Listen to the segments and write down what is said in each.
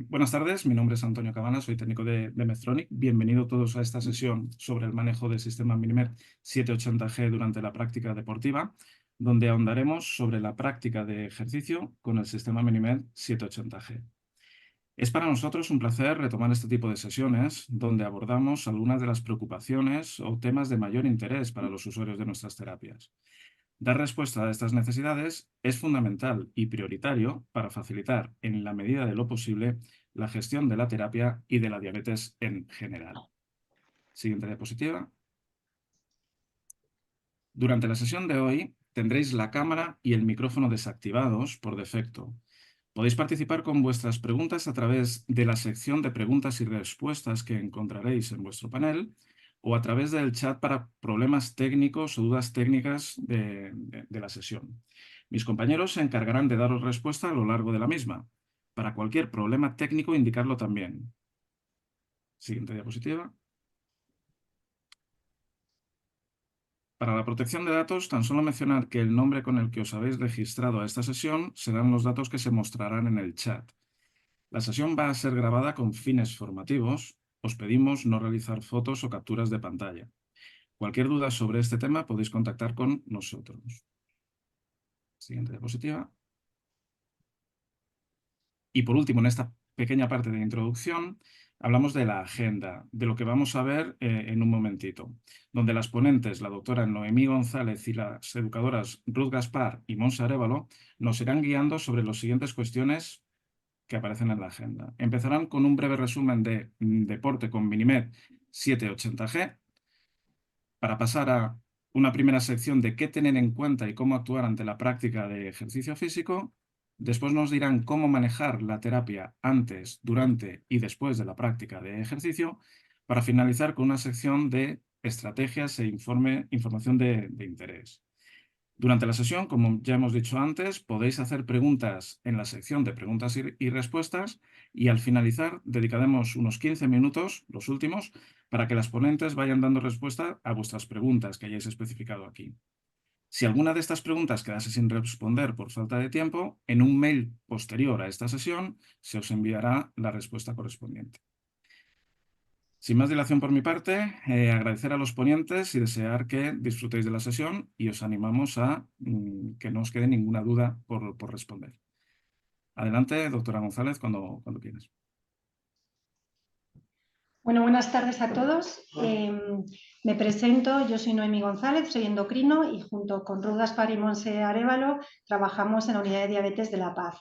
Buenas tardes, mi nombre es Antonio Cabana, soy técnico de Medtronic. Bienvenidos todos a esta sesión sobre el manejo del sistema Minimed 780G durante la práctica deportiva, donde ahondaremos sobre la práctica de ejercicio con el sistema Minimed 780G. Es para nosotros un placer retomar este tipo de sesiones donde abordamos algunas de las preocupaciones o temas de mayor interés para los usuarios de nuestras terapias. Dar respuesta a estas necesidades es fundamental y prioritario para facilitar, en la medida de lo posible, la gestión de la terapia y de la diabetes en general. Siguiente diapositiva. Durante la sesión de hoy tendréis la cámara y el micrófono desactivados por defecto. Podéis participar con vuestras preguntas a través de la sección de preguntas y respuestas que encontraréis en vuestro panel o a través del chat para problemas técnicos o dudas técnicas de la sesión. Mis compañeros se encargarán de daros respuesta a lo largo de la misma. Para cualquier problema técnico, indicarlo también. Siguiente diapositiva. Para la protección de datos, tan solo mencionar que el nombre con el que os habéis registrado a esta sesión serán los datos que se mostrarán en el chat. La sesión va a ser grabada con fines formativos. Os pedimos no realizar fotos o capturas de pantalla. Cualquier duda sobre este tema podéis contactar con nosotros. Siguiente diapositiva. Y por último, en esta pequeña parte de introducción, hablamos de la agenda, de lo que vamos a ver en un momentito, donde las ponentes, la doctora Noemí González y las educadoras Ruth Gaspar y Montse Arévalo, nos irán guiando sobre las siguientes cuestiones que aparecen en la agenda. Empezarán con un breve resumen de deporte con Minimed 780G, para pasar a una primera sección de qué tener en cuenta y cómo actuar ante la práctica de ejercicio físico. Después nos dirán cómo manejar la terapia antes, durante y después de la práctica de ejercicio, para finalizar con una sección de estrategias e información de interés. Durante la sesión, como ya hemos dicho antes, podéis hacer preguntas en la sección de preguntas y respuestas y al finalizar dedicaremos unos 15 minutos, los últimos, para que las ponentes vayan dando respuesta a vuestras preguntas que hayáis especificado aquí. Si alguna de estas preguntas quedase sin responder por falta de tiempo, en un mail posterior a esta sesión se os enviará la respuesta correspondiente. Sin más dilación por mi parte, agradecer a los ponentes y desear que disfrutéis de la sesión y os animamos a que no os quede ninguna duda por responder. Adelante, doctora González, cuando quieras. Bueno, buenas tardes a todos. Me presento, yo soy Noemí González, soy endocrino y junto con Ruth Gaspar y Montse Arévalo trabajamos en la unidad de diabetes de La Paz,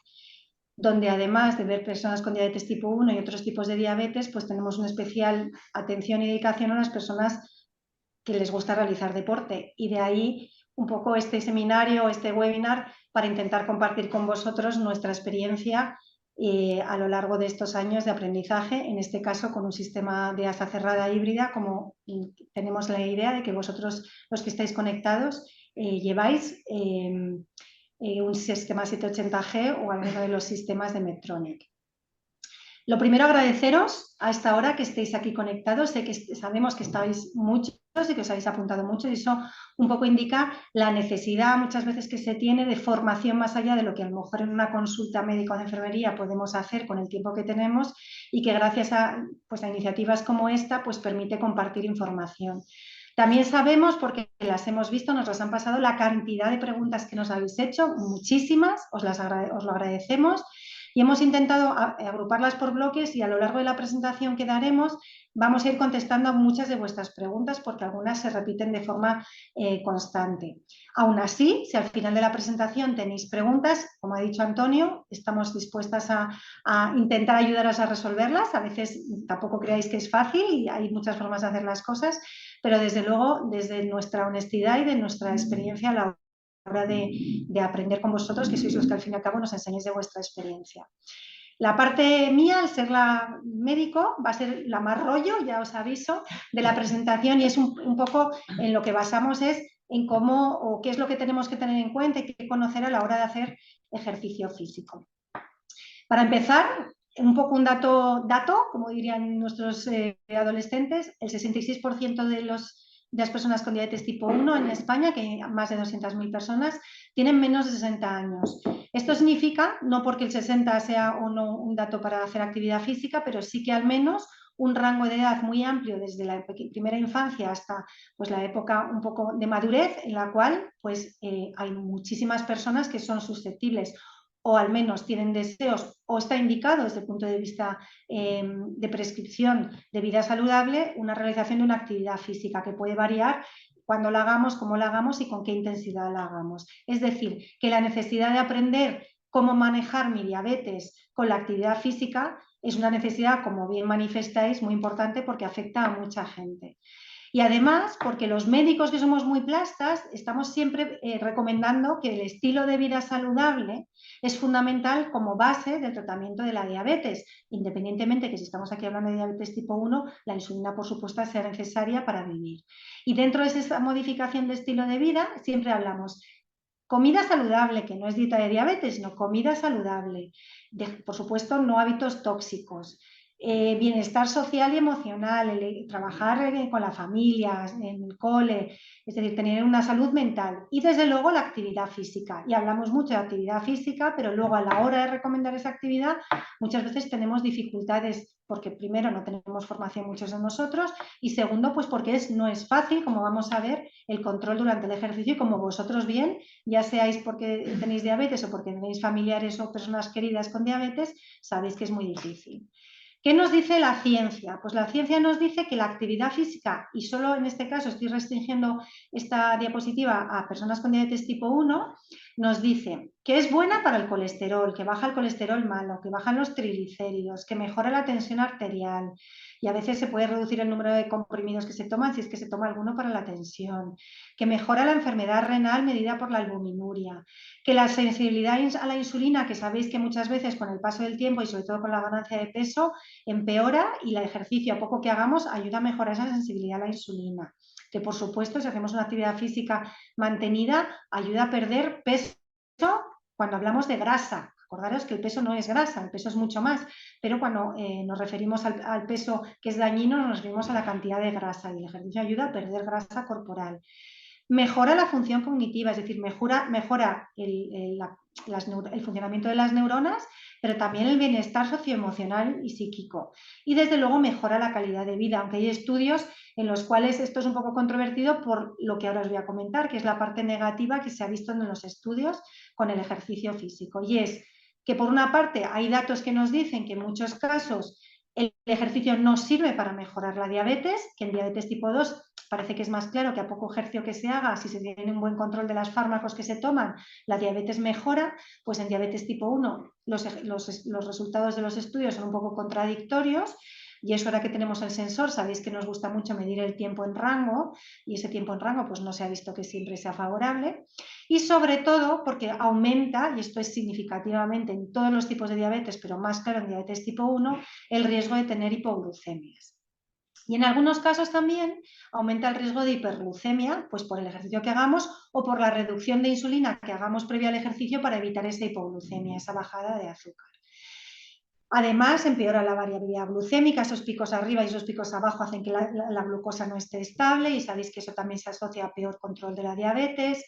donde además de ver personas con diabetes tipo 1 y otros tipos de diabetes, pues tenemos una especial atención y dedicación a las personas que les gusta realizar deporte. Y de ahí un poco este seminario, este webinar, para intentar compartir con vosotros nuestra experiencia a lo largo de estos años de aprendizaje, en este caso con un sistema de asa cerrada híbrida, como tenemos la idea de que vosotros, los que estáis conectados, lleváis un sistema 780G o alguno de los sistemas de Medtronic. Lo primero, agradeceros a esta hora que estéis aquí conectados. Sé que sabemos que estáis muchos y que os habéis apuntado mucho, y eso un poco indica la necesidad muchas veces que se tiene de formación más allá de lo que a lo mejor en una consulta médica o de enfermería podemos hacer con el tiempo que tenemos, y que gracias a iniciativas como esta pues permite compartir información. También sabemos, porque las hemos visto, nos las han pasado, la cantidad de preguntas que nos habéis hecho, muchísimas, os lo agradecemos. Y hemos intentado agruparlas por bloques, y a lo largo de la presentación que daremos vamos a ir contestando a muchas de vuestras preguntas, porque algunas se repiten de forma constante. Aún así, si al final de la presentación tenéis preguntas, como ha dicho Antonio, estamos dispuestas a intentar ayudaros a resolverlas. A veces tampoco creáis que es fácil y hay muchas formas de hacer las cosas, pero desde luego, desde nuestra honestidad y de nuestra experiencia a la hora de aprender con vosotros, que sois los que al fin y al cabo nos enseñáis de vuestra experiencia. La parte mía, al ser la médico, va a ser la más rollo, ya os aviso, de la presentación, y es un poco en lo que basamos es en cómo o qué es lo que tenemos que tener en cuenta y qué conocer a la hora de hacer ejercicio físico. Para empezar, un poco un dato, como dirían nuestros adolescentes, el 66% de las personas con diabetes tipo 1 en España, que hay más de 200.000 personas, tienen menos de 60 años. Esto significa, no porque el 60 sea o no un dato para hacer actividad física, pero sí que al menos un rango de edad muy amplio desde la primera infancia hasta pues, la época un poco de madurez, en la cual pues, hay muchísimas personas que son susceptibles o al menos tienen deseos o está indicado desde el punto de vista de prescripción de vida saludable una realización de una actividad física que puede variar cuando la hagamos, cómo la hagamos y con qué intensidad la hagamos. Es decir, que la necesidad de aprender cómo manejar mi diabetes con la actividad física es una necesidad, como bien manifestáis, muy importante porque afecta a mucha gente. Y además, porque los médicos que somos muy plastas, estamos siempre recomendando que el estilo de vida saludable es fundamental como base del tratamiento de la diabetes, independientemente que si estamos aquí hablando de diabetes tipo 1, la insulina, por supuesto, sea necesaria para vivir. Y dentro de esa modificación de estilo de vida, siempre hablamos comida saludable, que no es dieta de diabetes, sino comida saludable. Por supuesto, no hábitos tóxicos. Bienestar social y emocional, trabajar con la familia, en el cole, es decir, tener una salud mental y desde luego la actividad física. Y hablamos mucho de actividad física, pero luego a la hora de recomendar esa actividad muchas veces tenemos dificultades porque primero no tenemos formación muchos de nosotros y segundo pues porque no es fácil, como vamos a ver, el control durante el ejercicio y como vosotros bien, ya seáis porque tenéis diabetes o porque tenéis familiares o personas queridas con diabetes, sabéis que es muy difícil. ¿Qué nos dice la ciencia? Pues la ciencia nos dice que la actividad física, y solo en este caso estoy restringiendo esta diapositiva a personas con diabetes tipo 1, nos dice que es buena para el colesterol, que baja el colesterol malo, que bajan los triglicéridos, que mejora la tensión arterial y a veces se puede reducir el número de comprimidos que se toman si es que se toma alguno para la tensión, que mejora la enfermedad renal medida por la albuminuria, que la sensibilidad a la insulina, que sabéis que muchas veces con el paso del tiempo y sobre todo con la ganancia de peso, empeora y el ejercicio, a poco que hagamos, ayuda a mejorar esa sensibilidad a la insulina. Que por supuesto, si hacemos una actividad física mantenida, ayuda a perder peso cuando hablamos de grasa. Acordaros que el peso no es grasa, el peso es mucho más, pero cuando nos referimos al peso que es dañino, nos referimos a la cantidad de grasa y el ejercicio ayuda a perder grasa corporal. Mejora la función cognitiva, es decir, mejora el funcionamiento de las neuronas, pero también el bienestar socioemocional y psíquico. Y desde luego mejora la calidad de vida, aunque hay estudios en los cuales esto es un poco controvertido por lo que ahora os voy a comentar, que es la parte negativa que se ha visto en los estudios con el ejercicio físico. Y es que por una parte hay datos que nos dicen que en muchos casos el ejercicio no sirve para mejorar la diabetes, que en diabetes tipo 2 parece que es más claro que a poco ejercicio que se haga, si se tiene un buen control de los fármacos que se toman, la diabetes mejora, pues en diabetes tipo 1 los resultados de los estudios son un poco contradictorios y eso ahora que tenemos el sensor, sabéis que nos gusta mucho medir el tiempo en rango y ese tiempo en rango pues no se ha visto que siempre sea favorable y sobre todo porque aumenta, y esto es significativamente en todos los tipos de diabetes, pero más claro en diabetes tipo 1, el riesgo de tener hipoglucemias. Y en algunos casos también aumenta el riesgo de hiperglucemia, pues por el ejercicio que hagamos o por la reducción de insulina que hagamos previo al ejercicio para evitar esa hipoglucemia, esa bajada de azúcar. Además, empeora la variabilidad glucémica, esos picos arriba y esos picos abajo hacen que la glucosa no esté estable y sabéis que eso también se asocia a peor control de la diabetes,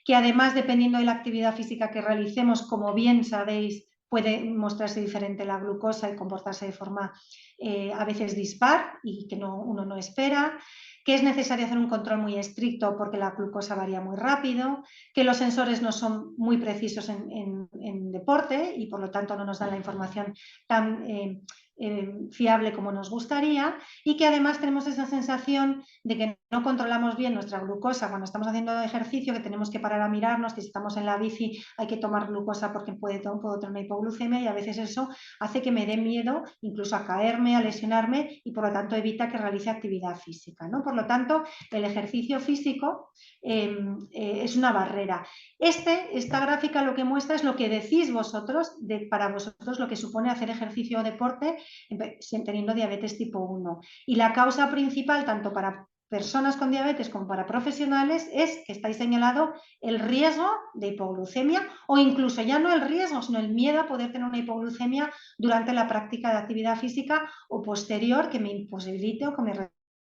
que además, dependiendo de la actividad física que realicemos, como bien sabéis, puede mostrarse diferente la glucosa y comportarse de forma a veces dispar y que uno no espera, que es necesario hacer un control muy estricto porque la glucosa varía muy rápido, que los sensores no son muy precisos en deporte y por lo tanto no nos dan la información tan fiable como nos gustaría y que además tenemos esa sensación de que no controlamos bien nuestra glucosa cuando estamos haciendo ejercicio, que tenemos que parar a mirarnos, que si estamos en la bici hay que tomar glucosa porque puedo tener una hipoglucemia y a veces eso hace que me dé miedo incluso a caerme, a lesionarme y por lo tanto evita que realice actividad física, ¿no? Por lo tanto, el ejercicio físico es una barrera. Esta gráfica lo que muestra es lo que decís vosotros, para vosotros lo que supone hacer ejercicio o deporte teniendo diabetes tipo 1. Y la causa principal, tanto para personas con diabetes como para profesionales, es que estáis señalado el riesgo de hipoglucemia o incluso ya no el riesgo, sino el miedo a poder tener una hipoglucemia durante la práctica de actividad física o posterior que me imposibilite o que me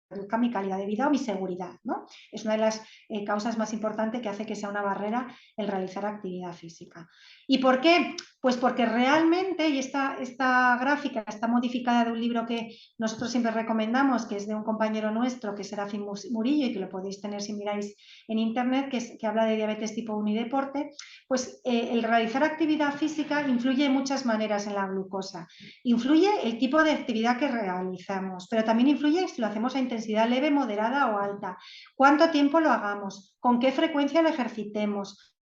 reduzca mi calidad de vida o mi seguridad, ¿no? Es una de las causas más importantes que hace que sea una barrera el realizar actividad física. ¿Y por qué? Pues porque realmente, y esta gráfica está modificada de un libro que nosotros siempre recomendamos, que es de un compañero nuestro, que es Serafín Murillo, y que lo podéis tener si miráis en internet, que habla de diabetes tipo 1 y deporte, pues el realizar actividad física influye de muchas maneras en la glucosa. Influye el tipo de actividad que realizamos, pero también influye si lo hacemos a intensidad leve, moderada o alta, cuánto tiempo lo hagamos, con qué frecuencia lo ejercitemos,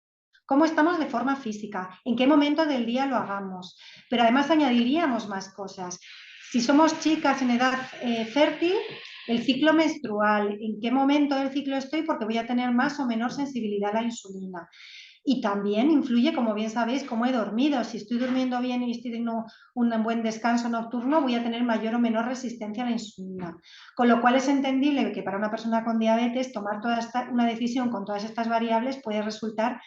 cómo estamos de forma física, en qué momento del día lo hagamos. Pero además añadiríamos más cosas. Si somos chicas en edad fértil, el ciclo menstrual, en qué momento del ciclo estoy, porque voy a tener más o menor sensibilidad a la insulina. Y también influye, como bien sabéis, cómo he dormido. Si estoy durmiendo bien y estoy teniendo un buen descanso nocturno, voy a tener mayor o menor resistencia a la insulina. Con lo cual es entendible que para una persona con diabetes tomar una decisión con todas estas variables puede resultar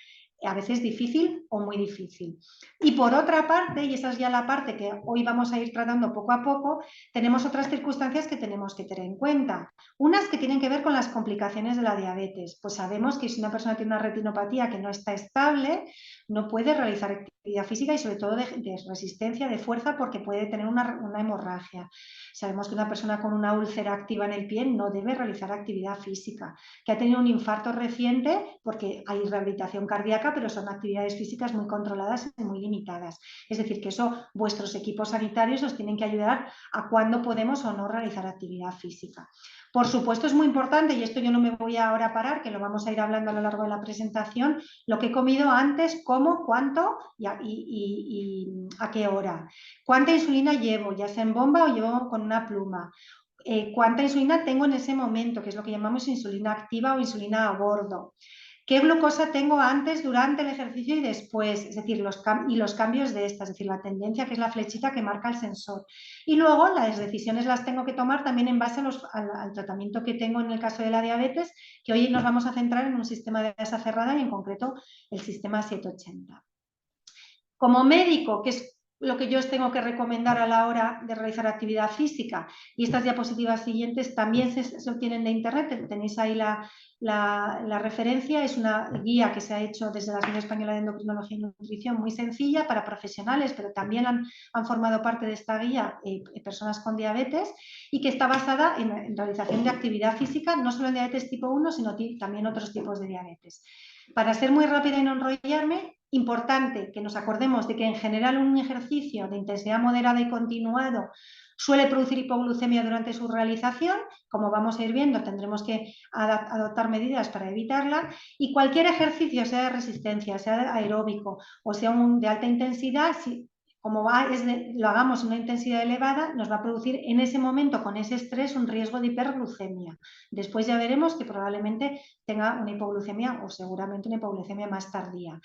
a veces difícil o muy difícil. Y por otra parte, y esa es ya la parte que hoy vamos a ir tratando poco a poco, tenemos otras circunstancias que tenemos que tener en cuenta. Unas que tienen que ver con las complicaciones de la diabetes. Pues sabemos que si una persona tiene una retinopatía que no está estable, no puede realizar actividad física y sobre todo de resistencia, de fuerza, porque puede tener una hemorragia. Sabemos que una persona con una úlcera activa en el pie no debe realizar actividad física, que ha tenido un infarto reciente, porque hay rehabilitación cardíaca, pero son actividades físicas muy controladas y muy limitadas. Es decir, que eso vuestros equipos sanitarios os tienen que ayudar a cuándo podemos o no realizar actividad física. Por supuesto, es muy importante, y esto yo no me voy ahora a parar, que lo vamos a ir hablando a lo largo de la presentación, lo que he comido antes, cómo, cuánto y a qué hora. ¿Cuánta insulina llevo, ya sea en bomba o llevo con una pluma? ¿Cuánta insulina tengo en ese momento, que es lo que llamamos insulina activa o insulina a bordo? ¿Qué glucosa tengo antes, durante el ejercicio y después? Es decir, los cambios de esta, es decir, la tendencia, que es la flechita que marca el sensor. Y luego las decisiones las tengo que tomar también en base al tratamiento que tengo en el caso de la diabetes, que hoy nos vamos a centrar en un sistema de asa cerrada y en concreto el sistema 780. Como médico, que es lo que yo os tengo que recomendar a la hora de realizar actividad física, y estas diapositivas siguientes también se obtienen de internet, tenéis ahí la referencia, es una guía que se ha hecho desde la Asociación Española de Endocrinología y Nutrición, muy sencilla para profesionales, pero también han formado parte de esta guía personas con diabetes, y que está basada en realización de actividad física, no solo en diabetes tipo 1, sino también otros tipos de diabetes. Para ser muy rápida y no enrollarme, importante que nos acordemos de que en general un ejercicio de intensidad moderada y continuado suele producir hipoglucemia durante su realización. Como vamos a ir viendo, tendremos que adoptar medidas para evitarla, y cualquier ejercicio, sea de resistencia, sea de aeróbico o sea de alta intensidad, como lo hagamos en una intensidad elevada, nos va a producir en ese momento, con ese estrés, un riesgo de hiperglucemia. Después ya veremos que probablemente tenga una hipoglucemia o seguramente una hipoglucemia más tardía.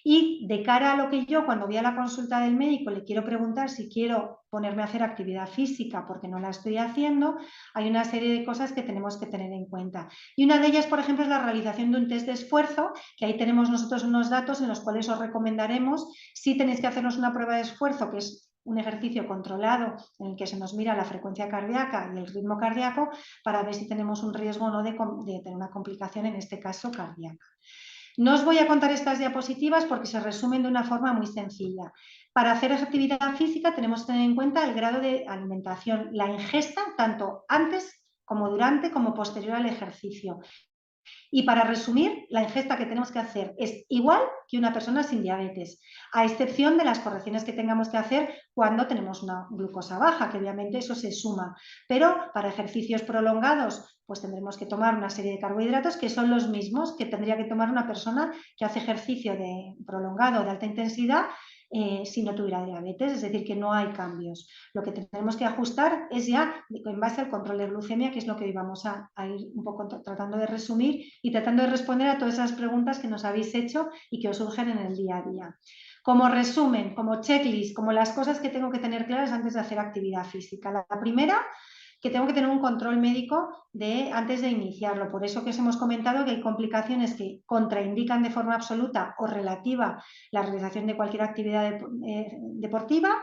Y de cara a lo que yo, cuando voy a la consulta del médico, le quiero preguntar si quiero ponerme a hacer actividad física porque no la estoy haciendo, hay una serie de cosas que tenemos que tener en cuenta. Y una de ellas, por ejemplo, es la realización de un test de esfuerzo, que ahí tenemos nosotros unos datos en los cuales os recomendaremos, si tenéis que hacernos una prueba de esfuerzo, que es un ejercicio controlado en el que se nos mira la frecuencia cardíaca y el ritmo cardíaco, para ver si tenemos un riesgo o no de tener una complicación, en este caso cardíaca. No os voy a contar estas diapositivas porque se resumen de una forma muy sencilla. Para hacer actividad física tenemos que tener en cuenta el grado de alimentación, la ingesta, tanto antes como durante como posterior al ejercicio. Y para resumir, la ingesta que tenemos que hacer es igual que una persona sin diabetes, a excepción de las correcciones que tengamos que hacer cuando tenemos una glucosa baja, que obviamente eso se suma. Pero para ejercicios prolongados, pues tendremos que tomar una serie de carbohidratos que son los mismos que tendría que tomar una persona que hace ejercicio prolongado de alta intensidad si no tuviera diabetes, es decir, que no hay cambios. Lo que tenemos que ajustar es ya en base al control de glucemia, que es lo que hoy vamos a ir un poco tratando de resumir y tratando de responder a todas esas preguntas que nos habéis hecho y que os surgen en el día a día. Como resumen, como checklist, como las cosas que tengo que tener claras antes de hacer actividad física. La primera, que tengo que tener un control médico antes de iniciarlo. Por eso que os hemos comentado que hay complicaciones que contraindican de forma absoluta o relativa la realización de cualquier actividad deportiva.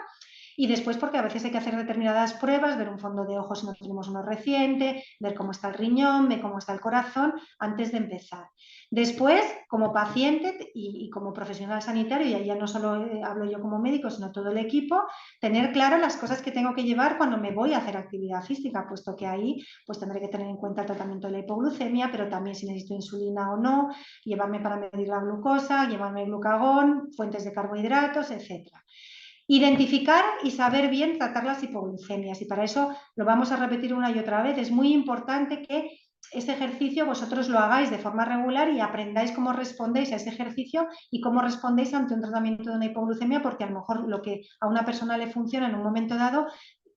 Y después porque a veces hay que hacer determinadas pruebas, ver un fondo de ojos si no tenemos uno reciente, ver cómo está el riñón, ver cómo está el corazón antes de empezar. Después, como paciente y como profesional sanitario, y ahí ya no solo hablo yo como médico, sino todo el equipo, tener claro las cosas que tengo que llevar cuando me voy a hacer actividad física, puesto que ahí pues tendré que tener en cuenta el tratamiento de la hipoglucemia, pero también si necesito insulina o no, llevarme para medir la glucosa, llevarme glucagón, fuentes de carbohidratos, etcétera. Identificar y saber bien tratar las hipoglucemias, y para eso lo vamos a repetir una y otra vez. Es muy importante que este ejercicio vosotros lo hagáis de forma regular y aprendáis cómo respondéis a ese ejercicio y cómo respondéis ante un tratamiento de una hipoglucemia, porque a lo mejor lo que a una persona le funciona en un momento dado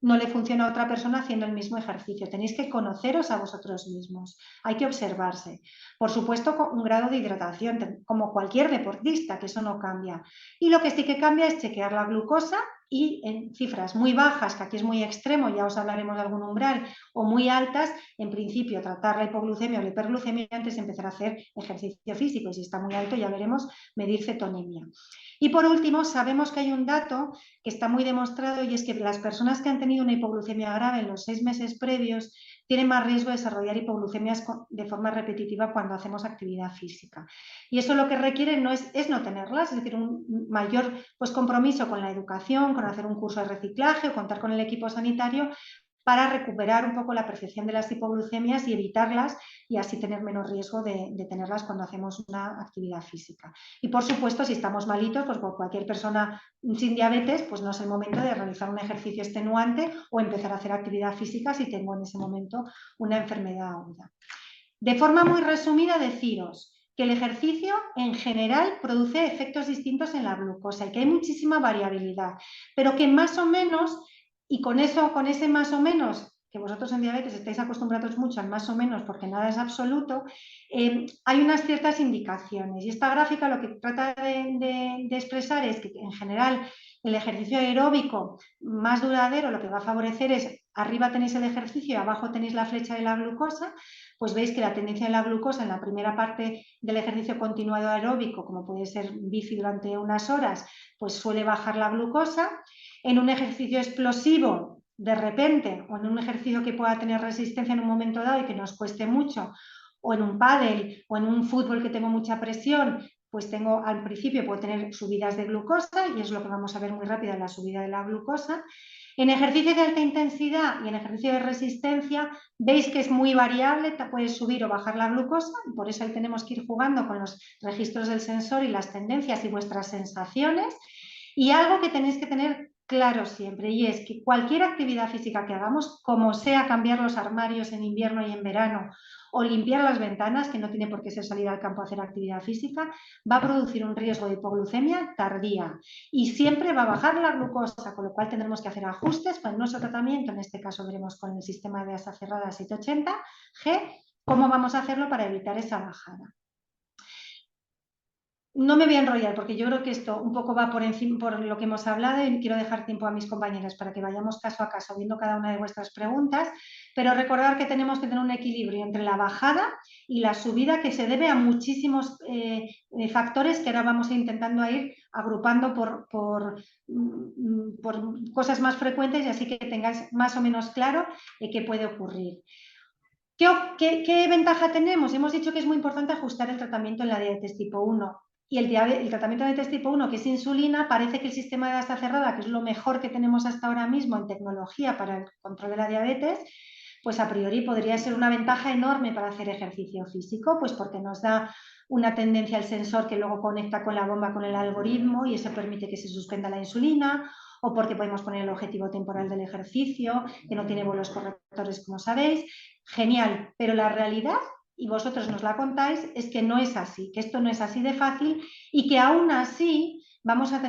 no le funciona a otra persona haciendo el mismo ejercicio. Tenéis que conoceros a vosotros mismos, hay que observarse. Por supuesto, con un grado de hidratación, como cualquier deportista, que eso no cambia. Y lo que sí que cambia es chequear la glucosa, y en cifras muy bajas, que aquí es muy extremo, ya os hablaremos de algún umbral, o muy altas, en principio tratar la hipoglucemia o la hiperglucemia antes de empezar a hacer ejercicio físico, y si está muy alto ya veremos medir cetonemia. Y por último, sabemos que hay un dato que está muy demostrado, y es que las personas que han tenido una hipoglucemia grave en los 6 meses previos tienen más riesgo de desarrollar hipoglucemias de forma repetitiva cuando hacemos actividad física. Y eso lo que requiere no es no tenerlas, es decir, un mayor compromiso con la educación, con hacer un curso de reciclaje o contar con el equipo sanitario para recuperar un poco la percepción de las hipoglucemias y evitarlas, y así tener menos riesgo de tenerlas cuando hacemos una actividad física. Y por supuesto, si estamos malitos, pues por cualquier persona sin diabetes, pues no es el momento de realizar un ejercicio extenuante o empezar a hacer actividad física si tengo en ese momento una enfermedad aguda. De forma muy resumida, deciros que el ejercicio en general produce efectos distintos en la glucosa y que hay muchísima variabilidad, pero que más o menos, y con ese más o menos, que vosotros en diabetes estáis acostumbrados mucho al más o menos porque nada es absoluto, hay unas ciertas indicaciones. Y esta gráfica lo que trata de expresar es que en general el ejercicio aeróbico más duradero lo que va a favorecer es, arriba tenéis el ejercicio y abajo tenéis la flecha de la glucosa, pues veis que la tendencia de la glucosa en la primera parte del ejercicio continuado aeróbico, como puede ser bici durante unas horas, pues suele bajar la glucosa. En un ejercicio explosivo, de repente, o en un ejercicio que pueda tener resistencia en un momento dado y que nos cueste mucho, o en un pádel o en un fútbol que tengo mucha presión, pues tengo al principio puedo tener subidas de glucosa, y es lo que vamos a ver muy rápido en la subida de la glucosa. En ejercicio de alta intensidad y en ejercicio de resistencia veis que es muy variable, puede subir o bajar la glucosa, y por eso ahí tenemos que ir jugando con los registros del sensor y las tendencias y vuestras sensaciones. Y algo que tenéis que tener claro siempre, y es que cualquier actividad física que hagamos, como sea cambiar los armarios en invierno y en verano, o limpiar las ventanas, que no tiene por qué ser salir al campo a hacer actividad física, va a producir un riesgo de hipoglucemia tardía y siempre va a bajar la glucosa, con lo cual tendremos que hacer ajustes para nuestro tratamiento. En este caso veremos con el sistema de asa cerrada 780G cómo vamos a hacerlo para evitar esa bajada. No me voy a enrollar porque yo creo que esto un poco va por encima por lo que hemos hablado, y quiero dejar tiempo a mis compañeras para que vayamos caso a caso viendo cada una de vuestras preguntas, pero recordar que tenemos que tener un equilibrio entre la bajada y la subida, que se debe a muchísimos factores que ahora vamos a ir intentando ir agrupando por cosas más frecuentes, y así que tengáis más o menos claro qué puede ocurrir. ¿Qué ventaja tenemos? Hemos dicho que es muy importante ajustar el tratamiento en la diabetes tipo 1. Y el tratamiento de diabetes tipo 1, que es insulina, parece que el sistema de asa cerrada, que es lo mejor que tenemos hasta ahora mismo en tecnología para el control de la diabetes, pues a priori podría ser una ventaja enorme para hacer ejercicio físico, pues porque nos da una tendencia al sensor que luego conecta con la bomba con el algoritmo y eso permite que se suspenda la insulina, o porque podemos poner el objetivo temporal del ejercicio, que no tiene bolos correctores, como sabéis. Genial, pero la realidad, y vosotros nos la contáis, es que no es así, que esto no es así de fácil, y que aún así vamos a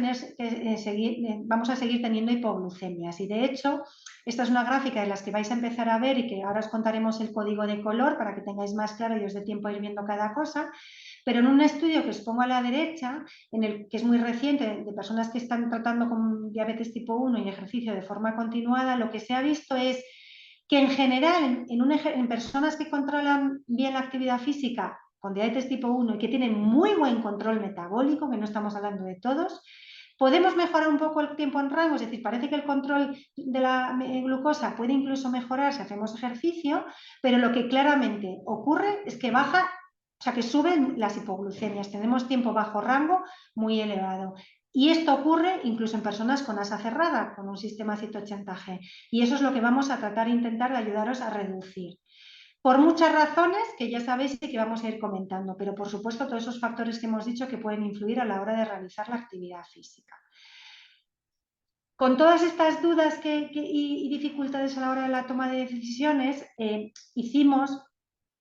seguir teniendo hipoglucemias. Y de hecho, esta es una gráfica de las que vais a empezar a ver y que ahora os contaremos el código de color para que tengáis más claro y os dé tiempo a ir viendo cada cosa. Pero en un estudio que os pongo a la derecha, que es muy reciente, de personas que están tratando con diabetes tipo 1 y ejercicio de forma continuada, lo que se ha visto es que en general en personas que controlan bien la actividad física con diabetes tipo 1 y que tienen muy buen control metabólico, que no estamos hablando de todos, Podemos mejorar un poco el tiempo en rango, es decir, parece que el control de la glucosa puede incluso mejorar si hacemos ejercicio, pero lo que claramente ocurre es que baja, o sea, que suben las hipoglucemias, tenemos tiempo bajo rango muy elevado. Y esto ocurre incluso en personas con asa cerrada, con un sistema 180G. Y eso es lo que vamos a tratar de intentar de ayudaros a reducir. Por muchas razones que ya sabéis y que vamos a ir comentando, pero por supuesto todos esos factores que hemos dicho que pueden influir a la hora de realizar la actividad física. Con todas estas dudas y dificultades a la hora de la toma de decisiones, hicimos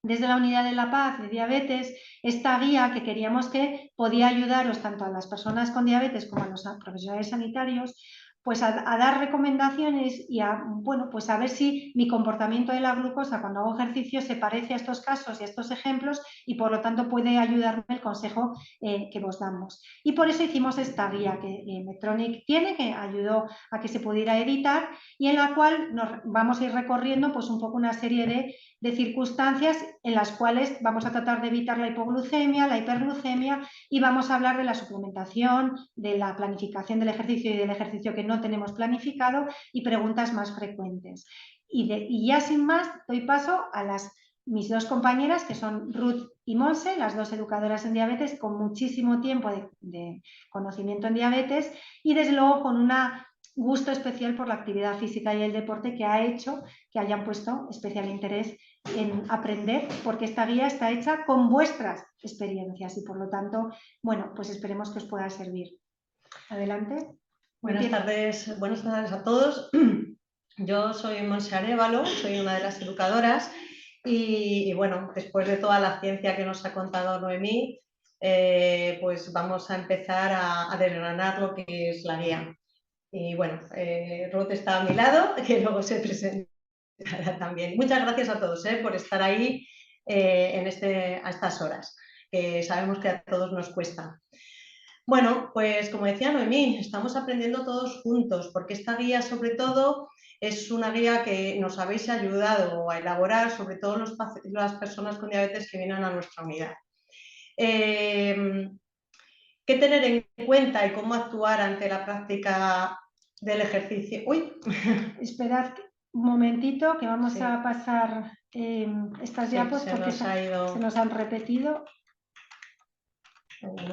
desde la Unidad de la Paz de Diabetes esta guía que queríamos que podía ayudaros tanto a las personas con diabetes como a los profesionales sanitarios pues a dar recomendaciones y bueno, pues a ver si mi comportamiento de la glucosa cuando hago ejercicio se parece a estos casos y a estos ejemplos y por lo tanto puede ayudarme el consejo que vos damos. Y por eso hicimos esta guía que Medtronic tiene, que ayudó a que se pudiera editar y en la cual nos vamos a ir recorriendo pues un poco una serie de circunstancias en las cuales vamos a tratar de evitar la hipoglucemia, la hiperglucemia y vamos a hablar de la suplementación, de la planificación del ejercicio y del ejercicio que no tenemos planificado y preguntas más frecuentes. Y ya sin más, doy paso a mis dos compañeras, que son Ruth y Monse, las dos educadoras en diabetes, con muchísimo tiempo de conocimiento en diabetes y desde luego con un gusto especial por la actividad física y el deporte que ha hecho que hayan puesto especial interés en aprender, porque esta guía está hecha con vuestras experiencias y por lo tanto, bueno, pues esperemos que os pueda servir. Adelante. Buenas tardes a todos. Yo soy Monse Arévalo, soy una de las educadoras y bueno, después de toda la ciencia que nos ha contado Noemí, pues vamos a empezar a desgranar lo que es la guía. Y bueno, Ruth está a mi lado, que luego se presentará también. Muchas gracias a todos por estar ahí a estas horas, que sabemos que a todos nos cuesta. Bueno, pues como decía Noemí, estamos aprendiendo todos juntos, porque esta guía sobre todo es una guía que nos habéis ayudado a elaborar, sobre todo las personas con diabetes que vienen a nuestra unidad. ¿Qué tener en cuenta y cómo actuar ante la práctica del ejercicio? Uy. Esperad un momentito que vamos a pasar estas diapos porque se nos han repetido.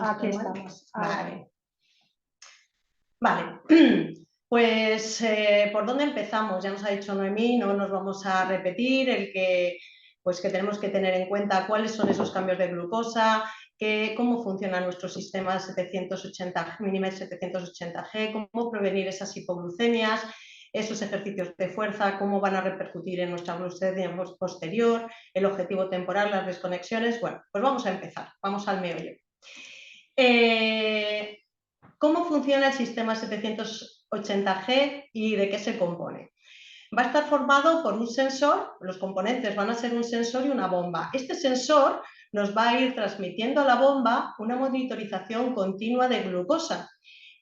Aquí estamos. Vale. Pues, ¿por dónde empezamos? Ya nos ha dicho Noemí, no nos vamos a repetir el que tenemos que tener en cuenta cuáles son esos cambios de glucosa, cómo funciona nuestro sistema 780, Minimed 780G, cómo prevenir esas hipoglucemias, esos ejercicios de fuerza, cómo van a repercutir en nuestra glucemia posterior, el objetivo temporal, las desconexiones. Bueno, pues vamos a empezar, vamos al meollo. ¿Cómo funciona el sistema 780G y de qué se compone? Va a estar formado por un sensor, los componentes van a ser un sensor y una bomba. Este sensor nos va a ir transmitiendo a la bomba una monitorización continua de glucosa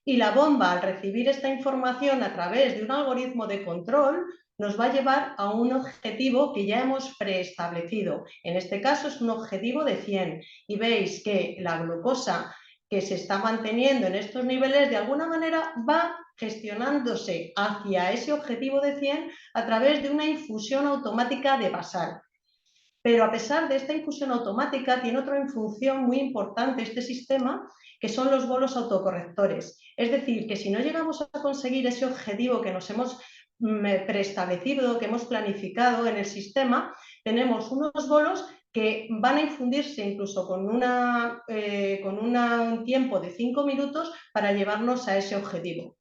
y la bomba, al recibir esta información a través de un algoritmo de control, nos va a llevar a un objetivo que ya hemos preestablecido. En este caso es un objetivo de 100 y veis que la glucosa que se está manteniendo en estos niveles de alguna manera va gestionándose hacia ese objetivo de 100 a través de una infusión automática de basal. Pero a pesar de esta infusión automática tiene otra función muy importante este sistema, que son los bolos autocorrectores. Es decir, que si no llegamos a conseguir ese objetivo que nos hemos preestablecido, que hemos planificado en el sistema, tenemos unos bolos que van a infundirse incluso con un tiempo de 5 minutos para llevarnos a ese objetivo.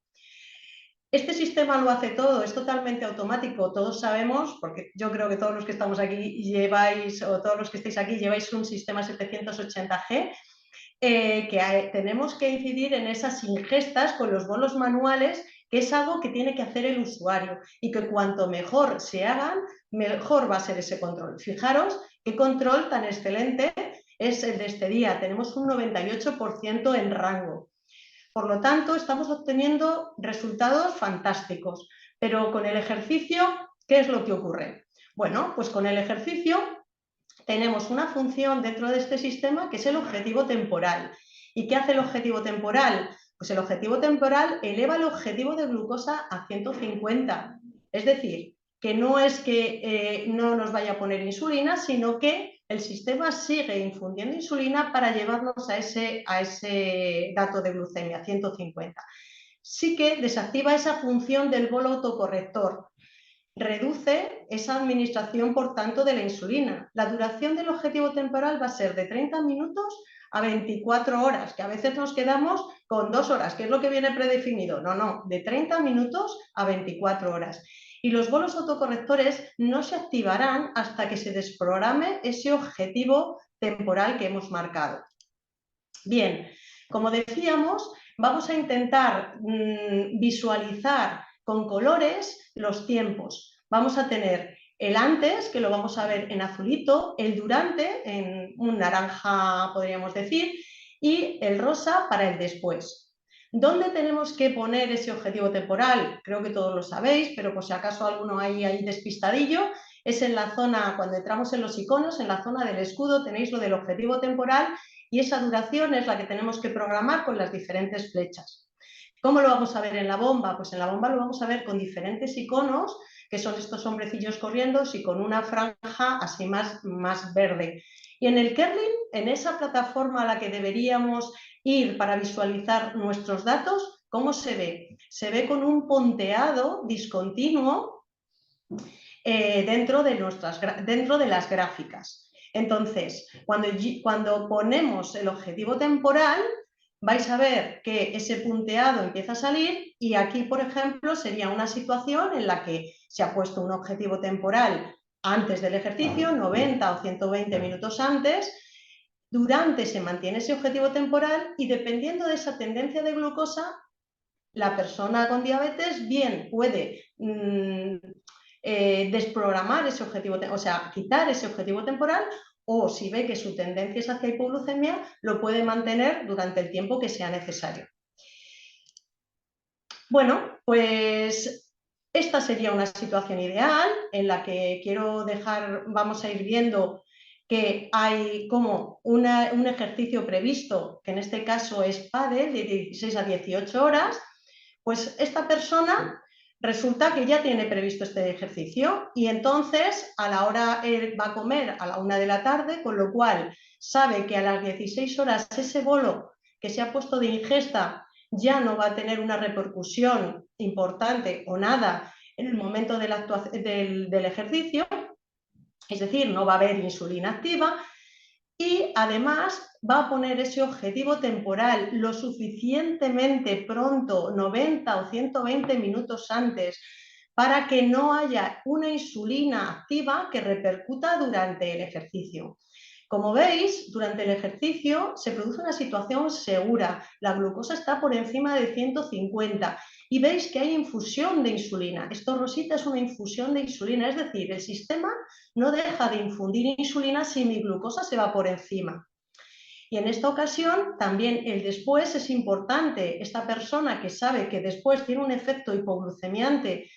Este sistema lo hace todo, es totalmente automático, todos sabemos, porque yo creo que todos los que estamos aquí lleváis, o todos los que estáis aquí lleváis un sistema 780G, que tenemos que incidir en esas ingestas con los bolos manuales, que es algo que tiene que hacer el usuario y que cuanto mejor se hagan, mejor va a ser ese control. Fijaros qué control tan excelente es el de este día, tenemos un 98% en rango. Por lo tanto, estamos obteniendo resultados fantásticos. Pero con el ejercicio, ¿qué es lo que ocurre? Bueno, pues con el ejercicio tenemos una función dentro de este sistema que es el objetivo temporal. ¿Y qué hace el objetivo temporal? Pues el objetivo temporal eleva el objetivo de glucosa a 150. Es decir, que no es que no nos vaya a poner insulina, sino que el sistema sigue infundiendo insulina para llevarnos a ese dato de glucemia, 150. Sí que desactiva esa función del bolo autocorrector. Reduce esa administración, por tanto, de la insulina. La duración del objetivo temporal va a ser de 30 minutos a 24 horas, que a veces nos quedamos con 2 horas, que es lo que viene predefinido. No, de 30 minutos a 24 horas. Y los bolos autocorrectores no se activarán hasta que se desprograme ese objetivo temporal que hemos marcado. Bien, como decíamos, vamos a intentar visualizar con colores los tiempos. Vamos a tener el antes, que lo vamos a ver en azulito, el durante, en un naranja podríamos decir, y el rosa para el después. ¿Dónde tenemos que poner ese objetivo temporal? Creo que todos lo sabéis, pero por si acaso alguno hay ahí despistadillo, es en la zona, cuando entramos en los iconos, en la zona del escudo tenéis lo del objetivo temporal y esa duración es la que tenemos que programar con las diferentes flechas. ¿Cómo lo vamos a ver en la bomba? Pues en la bomba lo vamos a ver con diferentes iconos, que son estos hombrecillos corriendo y con una franja así más verde. Y en el curling, en esa plataforma a la que deberíamos ir para visualizar nuestros datos, ¿cómo se ve? Se ve con un punteado discontinuo dentro de las gráficas. Entonces, cuando ponemos el objetivo temporal, vais a ver que ese punteado empieza a salir y aquí, por ejemplo, sería una situación en la que se ha puesto un objetivo temporal antes del ejercicio, 90 o 120 minutos antes, durante se mantiene ese objetivo temporal y dependiendo de esa tendencia de glucosa, la persona con diabetes bien puede desprogramar ese objetivo, o sea, quitar ese objetivo temporal, o si ve que su tendencia es hacia hipoglucemia, lo puede mantener durante el tiempo que sea necesario. Bueno, pues esta sería una situación ideal en la que vamos a ir viendo que hay como un ejercicio previsto, que en este caso es pádel, de 16 a 18 horas, pues esta persona resulta que ya tiene previsto este ejercicio y entonces a la hora él va a comer a la 1 de la tarde, con lo cual sabe que a las 16 horas ese bolo que se ha puesto de ingesta ya no va a tener una repercusión importante o nada en el momento del ejercicio, es decir, no va a haber insulina activa y además va a poner ese objetivo temporal lo suficientemente pronto, 90 o 120 minutos antes, para que no haya una insulina activa que repercuta durante el ejercicio. Como veis, durante el ejercicio se produce una situación segura, la glucosa está por encima de 150 y veis que hay infusión de insulina. Esto rosita es una infusión de insulina, es decir, el sistema no deja de infundir insulina si mi glucosa se va por encima. Y en esta ocasión también el después es importante. Esta persona que sabe que después tiene un efecto hipoglucemiante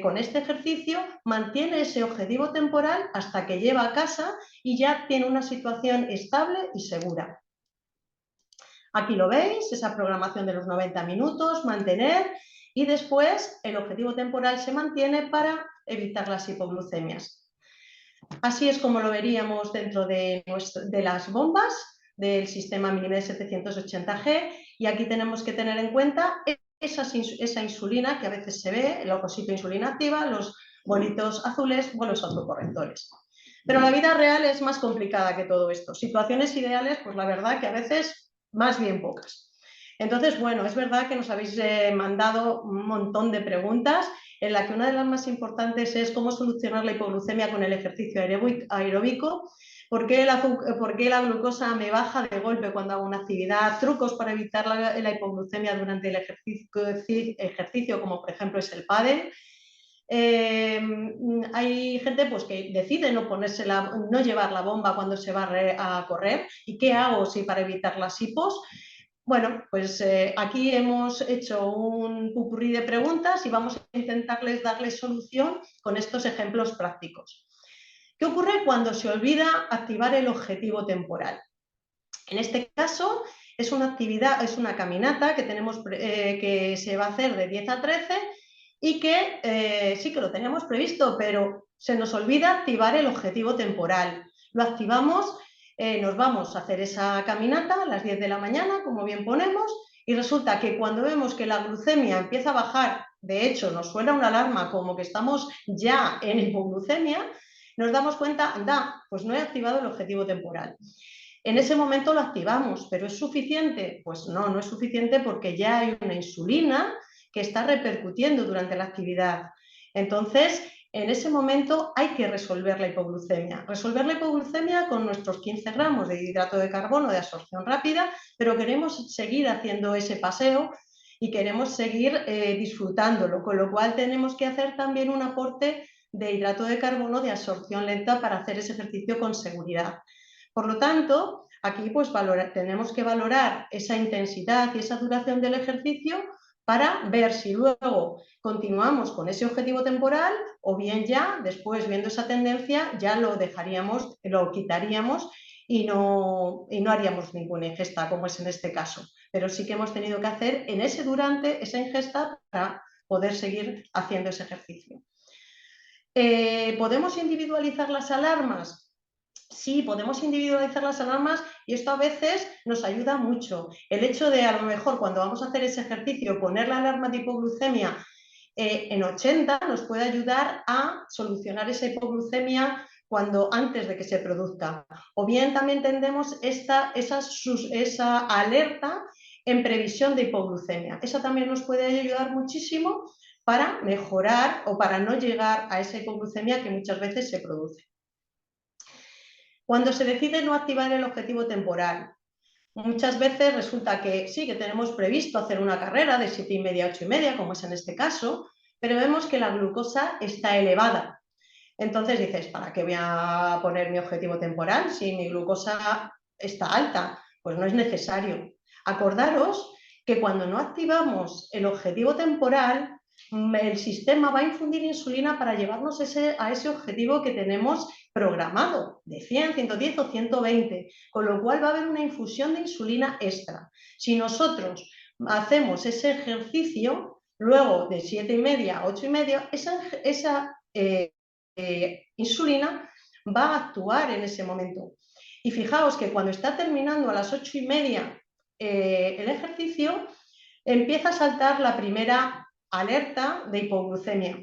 con este ejercicio, mantiene ese objetivo temporal hasta que lleva a casa y ya tiene una situación estable y segura. Aquí lo veis, esa programación de los 90 minutos, mantener y después el objetivo temporal se mantiene para evitar las hipoglucemias. Así es como lo veríamos dentro de las bombas del sistema Minimed 780G y aquí tenemos que tener en cuenta esa insulina que a veces se ve, el logosito de insulina activa, los bolitos azules o los autocorrectores. Pero la vida real es más complicada que todo esto. Situaciones ideales, pues la verdad que a veces más bien pocas. Entonces, bueno, es verdad que nos habéis mandado un montón de preguntas en la que una de las más importantes es cómo solucionar la hipoglucemia con el ejercicio aeróbico, ¿por qué la glucosa me baja de golpe cuando hago una actividad? Trucos para evitar la hipoglucemia durante el ejercicio, como por ejemplo es el pádel. Hay gente pues, que decide no llevar la bomba cuando se va a correr. ¿Y qué hago para evitar las hipos? Bueno, pues aquí hemos hecho un popurrí de preguntas y vamos a intentarles darles solución con estos ejemplos prácticos. ¿Qué ocurre cuando se olvida activar el objetivo temporal? En este caso, Es una actividad, es una caminata que tenemos que se va a hacer de 10 a 13 y que sí que lo teníamos previsto, pero se nos olvida activar el objetivo temporal. Lo activamos, nos vamos a hacer esa caminata a las 10 de la mañana, como bien ponemos, y resulta que cuando vemos que la glucemia empieza a bajar, de hecho nos suena una alarma como que estamos ya en hipoglucemia, nos damos cuenta, anda, pues no he activado el objetivo temporal. En ese momento lo activamos, pero ¿es suficiente? Pues no, no es suficiente porque ya hay una insulina que está repercutiendo durante la actividad. Entonces, en ese momento hay que resolver la hipoglucemia. Resolver la hipoglucemia con nuestros 15 gramos de hidrato de carbono de absorción rápida, pero queremos seguir haciendo ese paseo y queremos seguir disfrutándolo, con lo cual tenemos que hacer también un aporte de hidrato de carbono de absorción lenta para hacer ese ejercicio con seguridad. Por lo tanto, aquí pues tenemos que valorar esa intensidad y esa duración del ejercicio para ver si luego continuamos con ese objetivo temporal o bien ya, después viendo esa tendencia, ya lo dejaríamos, lo quitaríamos y no haríamos ninguna ingesta, como es en este caso. Pero sí que hemos tenido que hacer en ese durante esa ingesta para poder seguir haciendo ese ejercicio. ¿Podemos individualizar las alarmas? Sí, podemos individualizar las alarmas y esto a veces nos ayuda mucho. El hecho de a lo mejor cuando vamos a hacer ese ejercicio poner la alarma de hipoglucemia en 80 nos puede ayudar a solucionar esa hipoglucemia antes de que se produzca. O bien también tendremos esa alerta en previsión de hipoglucemia. Esa también nos puede ayudar muchísimo para mejorar o para no llegar a esa hipoglucemia que muchas veces se produce. Cuando se decide no activar el objetivo temporal, muchas veces resulta que sí, que tenemos previsto hacer una carrera de 7:30 a 8:30, como es en este caso, pero vemos que la glucosa está elevada. Entonces dices, ¿para qué voy a poner mi objetivo temporal si mi glucosa está alta? Pues no es necesario. Acordaros que cuando no activamos el objetivo temporal, el sistema va a infundir insulina para llevarnos a ese objetivo que tenemos programado, de 100, 110 o 120, con lo cual va a haber una infusión de insulina extra. Si nosotros hacemos ese ejercicio, luego de 7:30 a 8:30, esa insulina va a actuar en ese momento. Y fijaos que cuando está terminando a las 8:30 el ejercicio, empieza a saltar la primera alerta de hipoglucemia.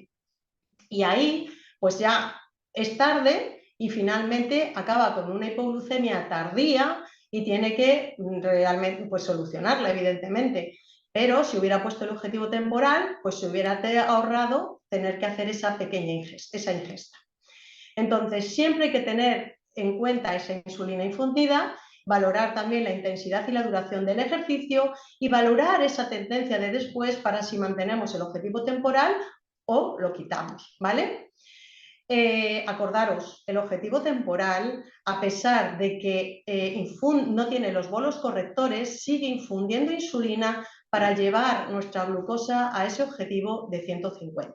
Y ahí, pues ya es tarde y finalmente acaba con una hipoglucemia tardía y tiene que realmente pues, solucionarla, evidentemente. Pero si hubiera puesto el objetivo temporal, pues se hubiera ahorrado tener que hacer esa pequeña ingesta. Entonces, siempre hay que tener en cuenta esa insulina infundida, valorar también la intensidad y la duración del ejercicio y valorar esa tendencia de después para si mantenemos el objetivo temporal o lo quitamos, ¿vale? Acordaros, el objetivo temporal, a pesar de que no tiene los bolos correctores, sigue infundiendo insulina para llevar nuestra glucosa a ese objetivo de 150.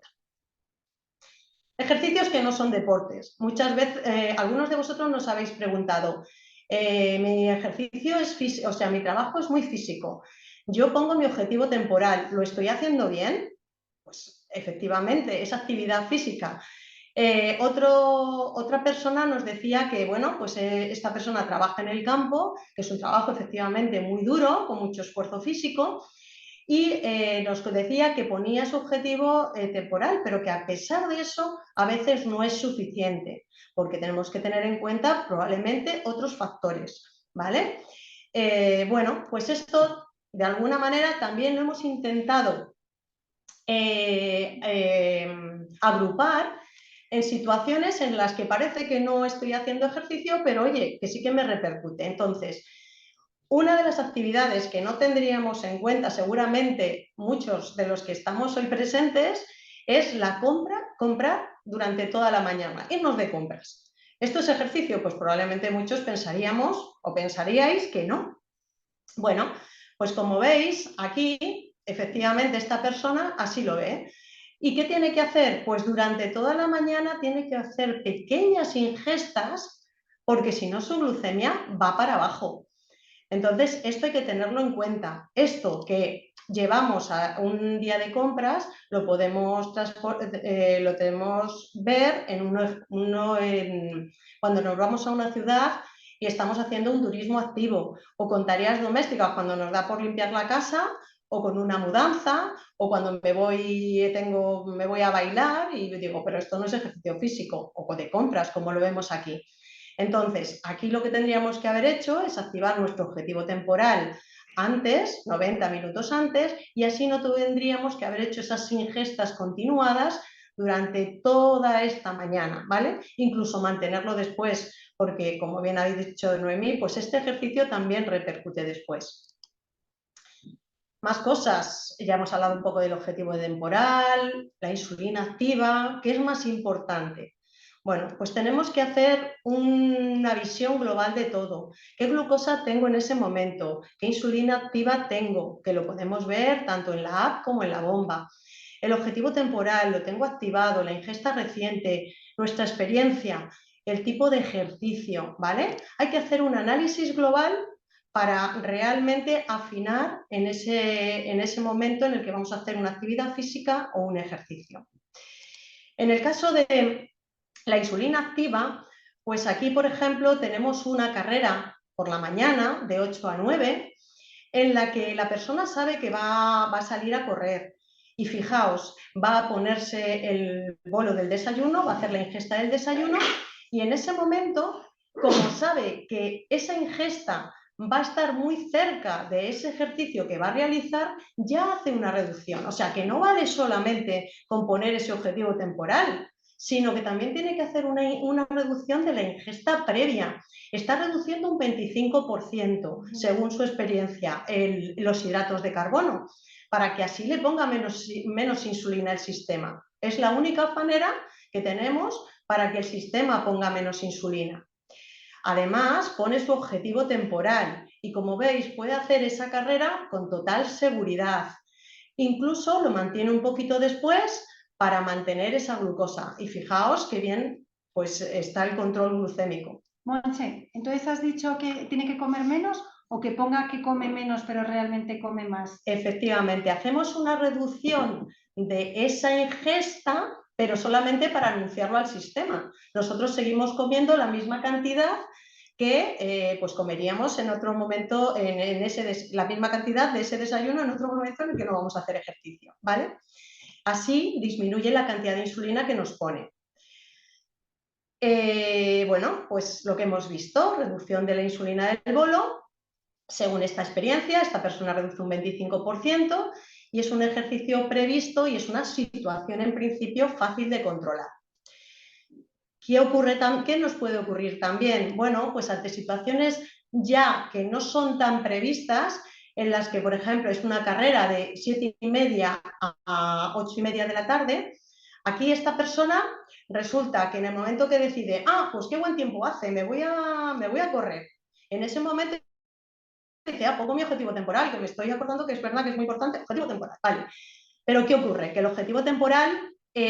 Ejercicios que no son deportes. Muchas veces, algunos de vosotros nos habéis preguntado, mi ejercicio es físico, o sea, mi trabajo es muy físico. Yo pongo mi objetivo temporal, ¿lo estoy haciendo bien? Pues efectivamente, es actividad física. Otra persona nos decía que, bueno, pues esta persona trabaja en el campo, que es un trabajo efectivamente muy duro, con mucho esfuerzo físico, y nos decía que ponía su objetivo temporal, pero que a pesar de eso a veces no es suficiente, porque tenemos que tener en cuenta probablemente otros factores, ¿vale? Bueno, pues esto de alguna manera también lo hemos intentado agrupar en situaciones en las que parece que no estoy haciendo ejercicio, pero oye, que sí que me repercute. Entonces, una de las actividades que no tendríamos en cuenta seguramente muchos de los que estamos hoy presentes es la comprar durante toda la mañana, irnos de compras. ¿Esto es ejercicio? Pues probablemente muchos pensaríamos o pensaríais que no. Bueno, pues como veis aquí, efectivamente esta persona así lo ve. ¿Y qué tiene que hacer? Pues durante toda la mañana tiene que hacer pequeñas ingestas porque si no su glucemia va para abajo. Entonces, esto hay que tenerlo en cuenta. Esto que llevamos a un día de compras lo podemos ver cuando nos vamos a una ciudad y estamos haciendo un turismo activo, o con tareas domésticas cuando nos da por limpiar la casa, o con una mudanza, o cuando me voy a bailar y digo, pero esto no es ejercicio físico, o de compras, como lo vemos aquí. Entonces, aquí lo que tendríamos que haber hecho es activar nuestro objetivo temporal antes, 90 minutos antes, y así no tendríamos que haber hecho esas ingestas continuadas durante toda esta mañana, ¿vale? Incluso mantenerlo después, porque como bien habéis dicho Noemí, pues este ejercicio también repercute después. Más cosas, ya hemos hablado un poco del objetivo temporal, la insulina activa. ¿Qué es más importante? Bueno, pues tenemos que hacer una visión global de todo. ¿Qué glucosa tengo en ese momento? ¿Qué insulina activa tengo? Que lo podemos ver tanto en la app como en la bomba. El objetivo temporal, lo tengo activado, la ingesta reciente, nuestra experiencia, el tipo de ejercicio, ¿vale? Hay que hacer un análisis global para realmente afinar en ese momento en el que vamos a hacer una actividad física o un ejercicio. En el caso de la insulina activa, pues aquí, por ejemplo, tenemos una carrera por la mañana de 8 a 9 en la que la persona sabe que va a salir a correr. Y fijaos, va a ponerse el bolo del desayuno, va a hacer la ingesta del desayuno y en ese momento, como sabe que esa ingesta va a estar muy cerca de ese ejercicio que va a realizar, ya hace una reducción. O sea, que no vale solamente con poner ese objetivo temporal, sino que también tiene que hacer una reducción de la ingesta previa. Está reduciendo un 25%, según su experiencia, los hidratos de carbono, para que así le ponga menos insulina al sistema. Es la única manera que tenemos para que el sistema ponga menos insulina. Además, pone su objetivo temporal y, como veis, puede hacer esa carrera con total seguridad. Incluso lo mantiene un poquito después para mantener esa glucosa. Y fijaos qué bien pues, está el control glucémico. Montse, entonces has dicho que tiene que comer menos o que ponga que come menos pero realmente come más. Efectivamente, hacemos una reducción de esa ingesta, pero solamente para anunciarlo al sistema. Nosotros seguimos comiendo la misma cantidad que pues comeríamos en otro momento, la misma cantidad de ese desayuno en otro momento en el que no vamos a hacer ejercicio, ¿vale? Así disminuye la cantidad de insulina que nos pone. Bueno, pues lo que hemos visto, reducción de la insulina del bolo. Según esta experiencia, esta persona reduce un 25% y es un ejercicio previsto y es una situación en principio fácil de controlar. ¿Qué nos puede ocurrir también? Bueno, pues ante situaciones ya que no son tan previstas, en las que, por ejemplo, es una carrera de 7:30 a 8:30 de la tarde, aquí esta persona resulta que en el momento que decide, pues qué buen tiempo hace, me voy a correr. En ese momento dice, pongo mi objetivo temporal, que me estoy acordando que es verdad que es muy importante, objetivo temporal, vale. Pero ¿qué ocurre? Que el objetivo temporal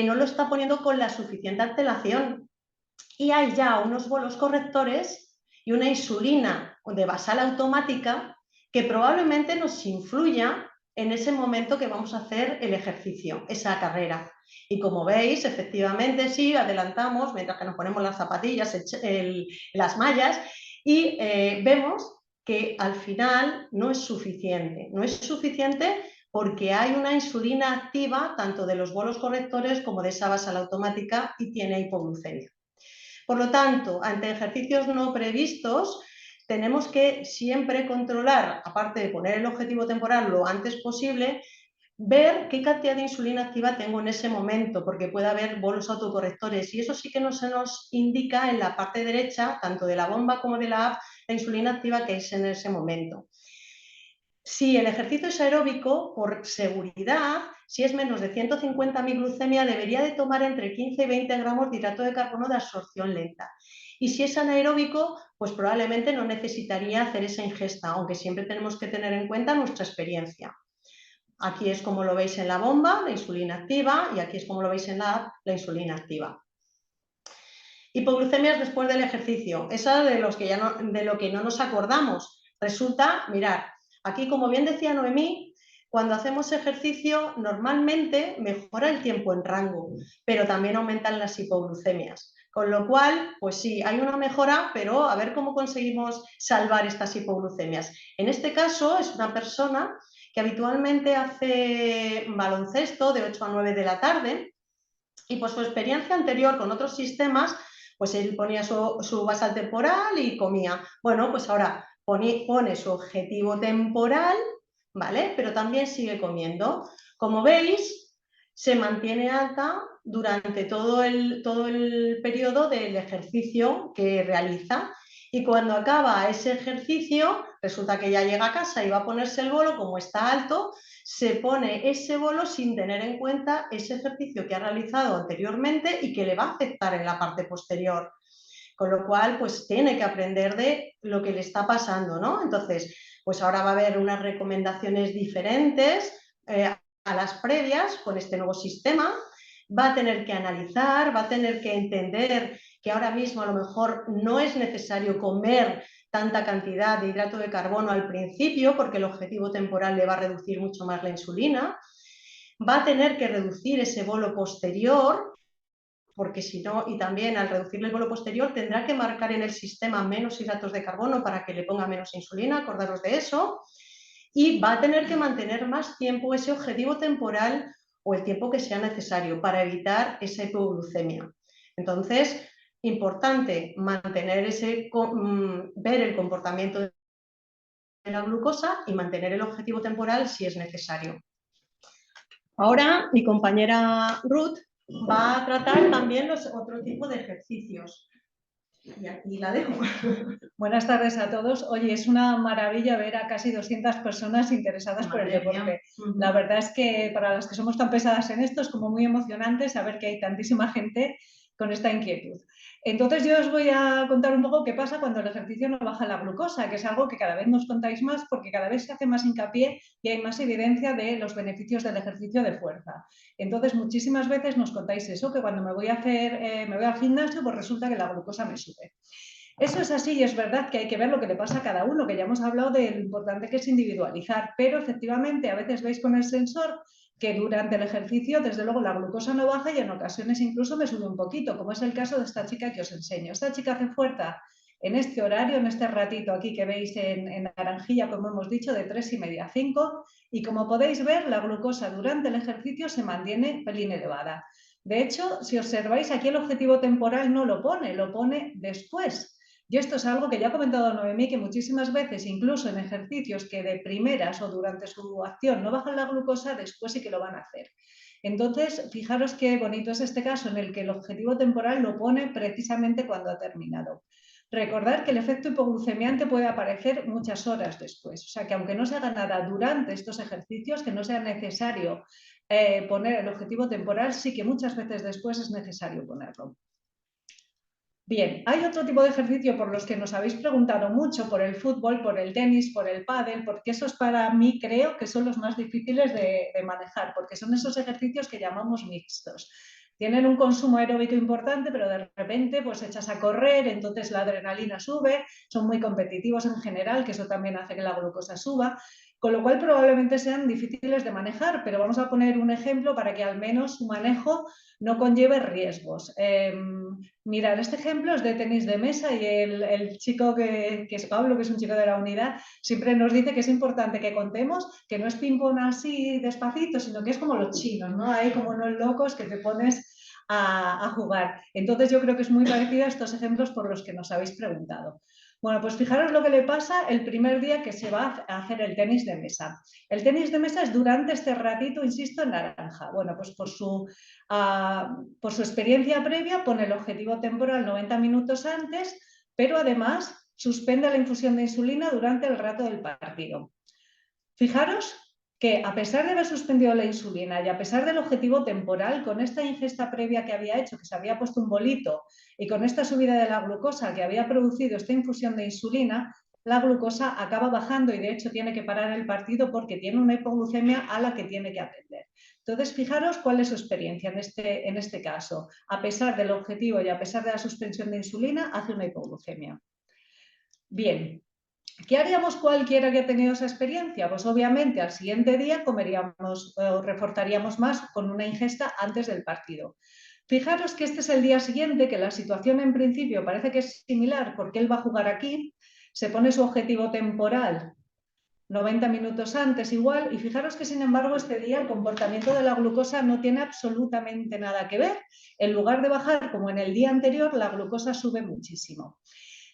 no lo está poniendo con la suficiente antelación y hay ya unos bolos correctores y una insulina de basal automática que probablemente nos influya en ese momento que vamos a hacer el ejercicio, esa carrera. Y como veis, efectivamente sí, adelantamos mientras que nos ponemos las zapatillas, las mallas y vemos que al final no es suficiente. No es suficiente porque hay una insulina activa tanto de los bolos correctores como de esa basal automática y tiene hipoglucemia. Por lo tanto, ante ejercicios no previstos, tenemos que siempre controlar, aparte de poner el objetivo temporal lo antes posible, ver qué cantidad de insulina activa tengo en ese momento, porque puede haber bolos autocorrectores y eso sí que no se nos indica en la parte derecha, tanto de la bomba como de la app, la insulina activa que es en ese momento. Si el ejercicio es aeróbico, por seguridad, si es menos de 150 microglucemia, debería de tomar entre 15 y 20 gramos de hidrato de carbono de absorción lenta. Y si es anaeróbico, pues probablemente no necesitaría hacer esa ingesta, aunque siempre tenemos que tener en cuenta nuestra experiencia. Aquí es como lo veis en la bomba, la insulina activa, y aquí es como lo veis en la app, la insulina activa. Hipoglucemias después del ejercicio, esa de lo que no nos acordamos, resulta, mirad, aquí como bien decía Noemí, cuando hacemos ejercicio normalmente mejora el tiempo en rango, pero también aumentan las hipoglucemias. Con lo cual, pues sí, hay una mejora, pero a ver cómo conseguimos salvar estas hipoglucemias. En este caso es una persona que habitualmente hace baloncesto de 8 a 9 de la tarde y por su experiencia anterior con otros sistemas, pues él ponía su basal temporal y comía. Bueno, pues ahora pone su objetivo temporal, ¿vale? Pero también sigue comiendo. Como veis, se mantiene alta durante todo el periodo del ejercicio que realiza. Y cuando acaba ese ejercicio, resulta que ya llega a casa y va a ponerse el bolo, como está alto, se pone ese bolo sin tener en cuenta ese ejercicio que ha realizado anteriormente y que le va a afectar en la parte posterior. Con lo cual, pues tiene que aprender de lo que le está pasando, ¿no? Entonces, pues ahora va a haber unas recomendaciones diferentes a las previas con este nuevo sistema. Va a tener que analizar, va a tener que entender que ahora mismo a lo mejor no es necesario comer tanta cantidad de hidrato de carbono al principio porque el objetivo temporal le va a reducir mucho más la insulina. Va a tener que reducir ese bolo posterior porque si no, y también al reducirle el bolo posterior tendrá que marcar en el sistema menos hidratos de carbono para que le ponga menos insulina, acordaros de eso, y va a tener que mantener más tiempo ese objetivo temporal o el tiempo que sea necesario para evitar esa hipoglucemia. Entonces, importante mantener ver el comportamiento de la glucosa y mantener el objetivo temporal si es necesario. Ahora mi compañera Ruth va a tratar también otro tipo de ejercicios. Y aquí la dejo. Buenas tardes a todos. Oye, es una maravilla ver a casi 200 personas interesadas por el deporte. La verdad es que para las que somos tan pesadas en esto es como muy emocionante saber que hay tantísima gente con esta inquietud. Entonces yo os voy a contar un poco qué pasa cuando el ejercicio no baja la glucosa, que es algo que cada vez nos contáis más porque cada vez se hace más hincapié y hay más evidencia de los beneficios del ejercicio de fuerza. Entonces muchísimas veces nos contáis eso, que cuando me voy al gimnasio pues resulta que la glucosa me sube. Eso es así y es verdad que hay que ver lo que le pasa a cada uno, que ya hemos hablado de lo importante que es individualizar, pero efectivamente a veces veis con el sensor que durante el ejercicio, desde luego, la glucosa no baja y en ocasiones incluso me sube un poquito, como es el caso de esta chica que os enseño. Esta chica hace fuerza en este horario, en este ratito aquí que veis en naranjilla, como hemos dicho, de 3,5 a 5, y como podéis ver, la glucosa durante el ejercicio se mantiene pelín elevada. De hecho, si observáis, aquí el objetivo temporal no lo pone después. Y esto es algo que ya ha comentado Noemí, que muchísimas veces, incluso en ejercicios que de primeras o durante su acción no bajan la glucosa, después sí que lo van a hacer. Entonces, fijaros qué bonito es este caso en el que el objetivo temporal lo pone precisamente cuando ha terminado. Recordar que el efecto hipoglucemiante puede aparecer muchas horas después, o sea que aunque no se haga nada durante estos ejercicios, que no sea necesario poner el objetivo temporal, sí que muchas veces después es necesario ponerlo. Bien, hay otro tipo de ejercicio por los que nos habéis preguntado mucho, por el fútbol, por el tenis, por el pádel, porque esos para mí creo que son los más difíciles de manejar, porque son esos ejercicios que llamamos mixtos. Tienen un consumo aeróbico importante, pero de repente pues echas a correr, entonces la adrenalina sube, son muy competitivos en general, que eso también hace que la glucosa suba, con lo cual probablemente sean difíciles de manejar, pero vamos a poner un ejemplo para que al menos su manejo no conlleve riesgos. Mirad, este ejemplo es de tenis de mesa y el chico que es Pablo, que es un chico de la unidad, siempre nos dice que es importante que contemos que no es ping-pong así despacito, sino que es como los chinos, ¿no? Hay como unos locos que te pones a jugar. Entonces yo creo que es muy parecido a estos ejemplos por los que nos habéis preguntado. Bueno, pues fijaros lo que le pasa el primer día que se va a hacer el tenis de mesa. El tenis de mesa es durante este ratito, insisto, en naranja. Bueno, pues por su experiencia previa pone el objetivo temporal 90 minutos antes, pero además suspende la infusión de insulina durante el rato del partido. Fijaros que a pesar de haber suspendido la insulina y a pesar del objetivo temporal, con esta ingesta previa que había hecho, que se había puesto un bolito, y con esta subida de la glucosa que había producido esta infusión de insulina, la glucosa acaba bajando y de hecho tiene que parar el partido porque tiene una hipoglucemia a la que tiene que atender. Entonces, fijaros cuál es su experiencia en este caso. A pesar del objetivo y a pesar de la suspensión de insulina, hace una hipoglucemia. Bien. ¿Qué haríamos cualquiera que ha tenido esa experiencia? Pues obviamente al siguiente día comeríamos o reforzaríamos más con una ingesta antes del partido. Fijaros que este es el día siguiente, que la situación en principio parece que es similar porque él va a jugar aquí, se pone su objetivo temporal 90 minutos antes igual, y fijaros que sin embargo este día el comportamiento de la glucosa no tiene absolutamente nada que ver. En lugar de bajar como en el día anterior, la glucosa sube muchísimo.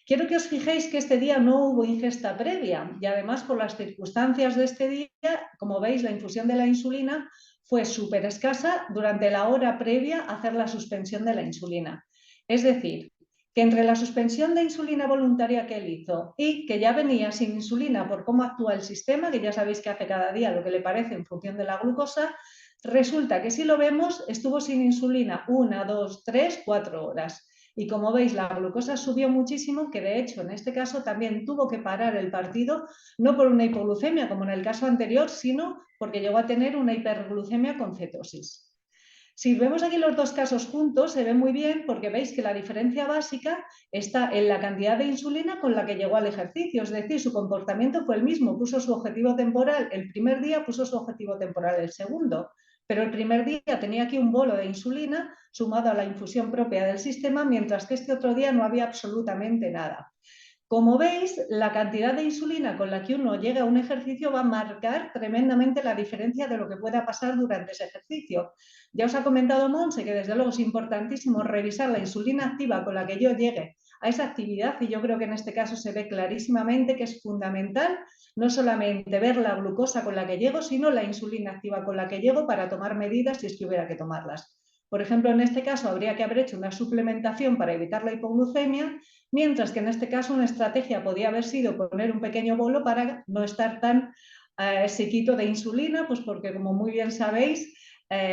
Quiero que os fijéis que este día no hubo ingesta previa y además por las circunstancias de este día, como veis, la infusión de la insulina fue súper escasa durante la hora previa a hacer la suspensión de la insulina. Es decir, que entre la suspensión de insulina voluntaria que él hizo y que ya venía sin insulina por cómo actúa el sistema, que ya sabéis que hace cada día lo que le parece en función de la glucosa, resulta que si lo vemos estuvo sin insulina 1, 2, 3, 4 horas. Y como veis, la glucosa subió muchísimo, que de hecho en este caso también tuvo que parar el partido, no por una hipoglucemia como en el caso anterior, sino porque llegó a tener una hiperglucemia con cetosis. Si vemos aquí los dos casos juntos, se ve muy bien porque veis que la diferencia básica está en la cantidad de insulina con la que llegó al ejercicio, es decir, su comportamiento fue el mismo, puso su objetivo temporal el primer día, puso su objetivo temporal el segundo, pero el primer día tenía aquí un bolo de insulina sumado a la infusión propia del sistema, mientras que este otro día no había absolutamente nada. Como veis, la cantidad de insulina con la que uno llega a un ejercicio va a marcar tremendamente la diferencia de lo que pueda pasar durante ese ejercicio. Ya os ha comentado Monse que desde luego es importantísimo revisar la insulina activa con la que yo llegue a esa actividad, y yo creo que en este caso se ve clarísimamente que es fundamental no solamente ver la glucosa con la que llego, sino la insulina activa con la que llego para tomar medidas si es que hubiera que tomarlas. Por ejemplo, en este caso habría que haber hecho una suplementación para evitar la hipoglucemia, mientras que en este caso una estrategia podía haber sido poner un pequeño bolo para no estar tan sequito de insulina, pues porque como muy bien sabéis,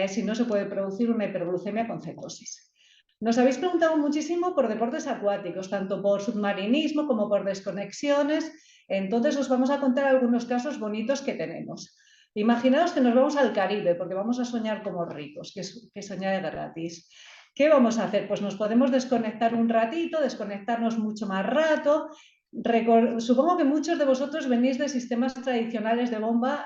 si no se puede producir una hiperglucemia con cetosis. Nos habéis preguntado muchísimo por deportes acuáticos, tanto por submarinismo como por desconexiones, entonces os vamos a contar algunos casos bonitos que tenemos. Imaginaos que nos vamos al Caribe, porque vamos a soñar como ricos, que soñar es gratis. ¿Qué vamos a hacer? Pues nos podemos desconectar un ratito, desconectarnos mucho más rato. Supongo que muchos de vosotros venís de sistemas tradicionales de bomba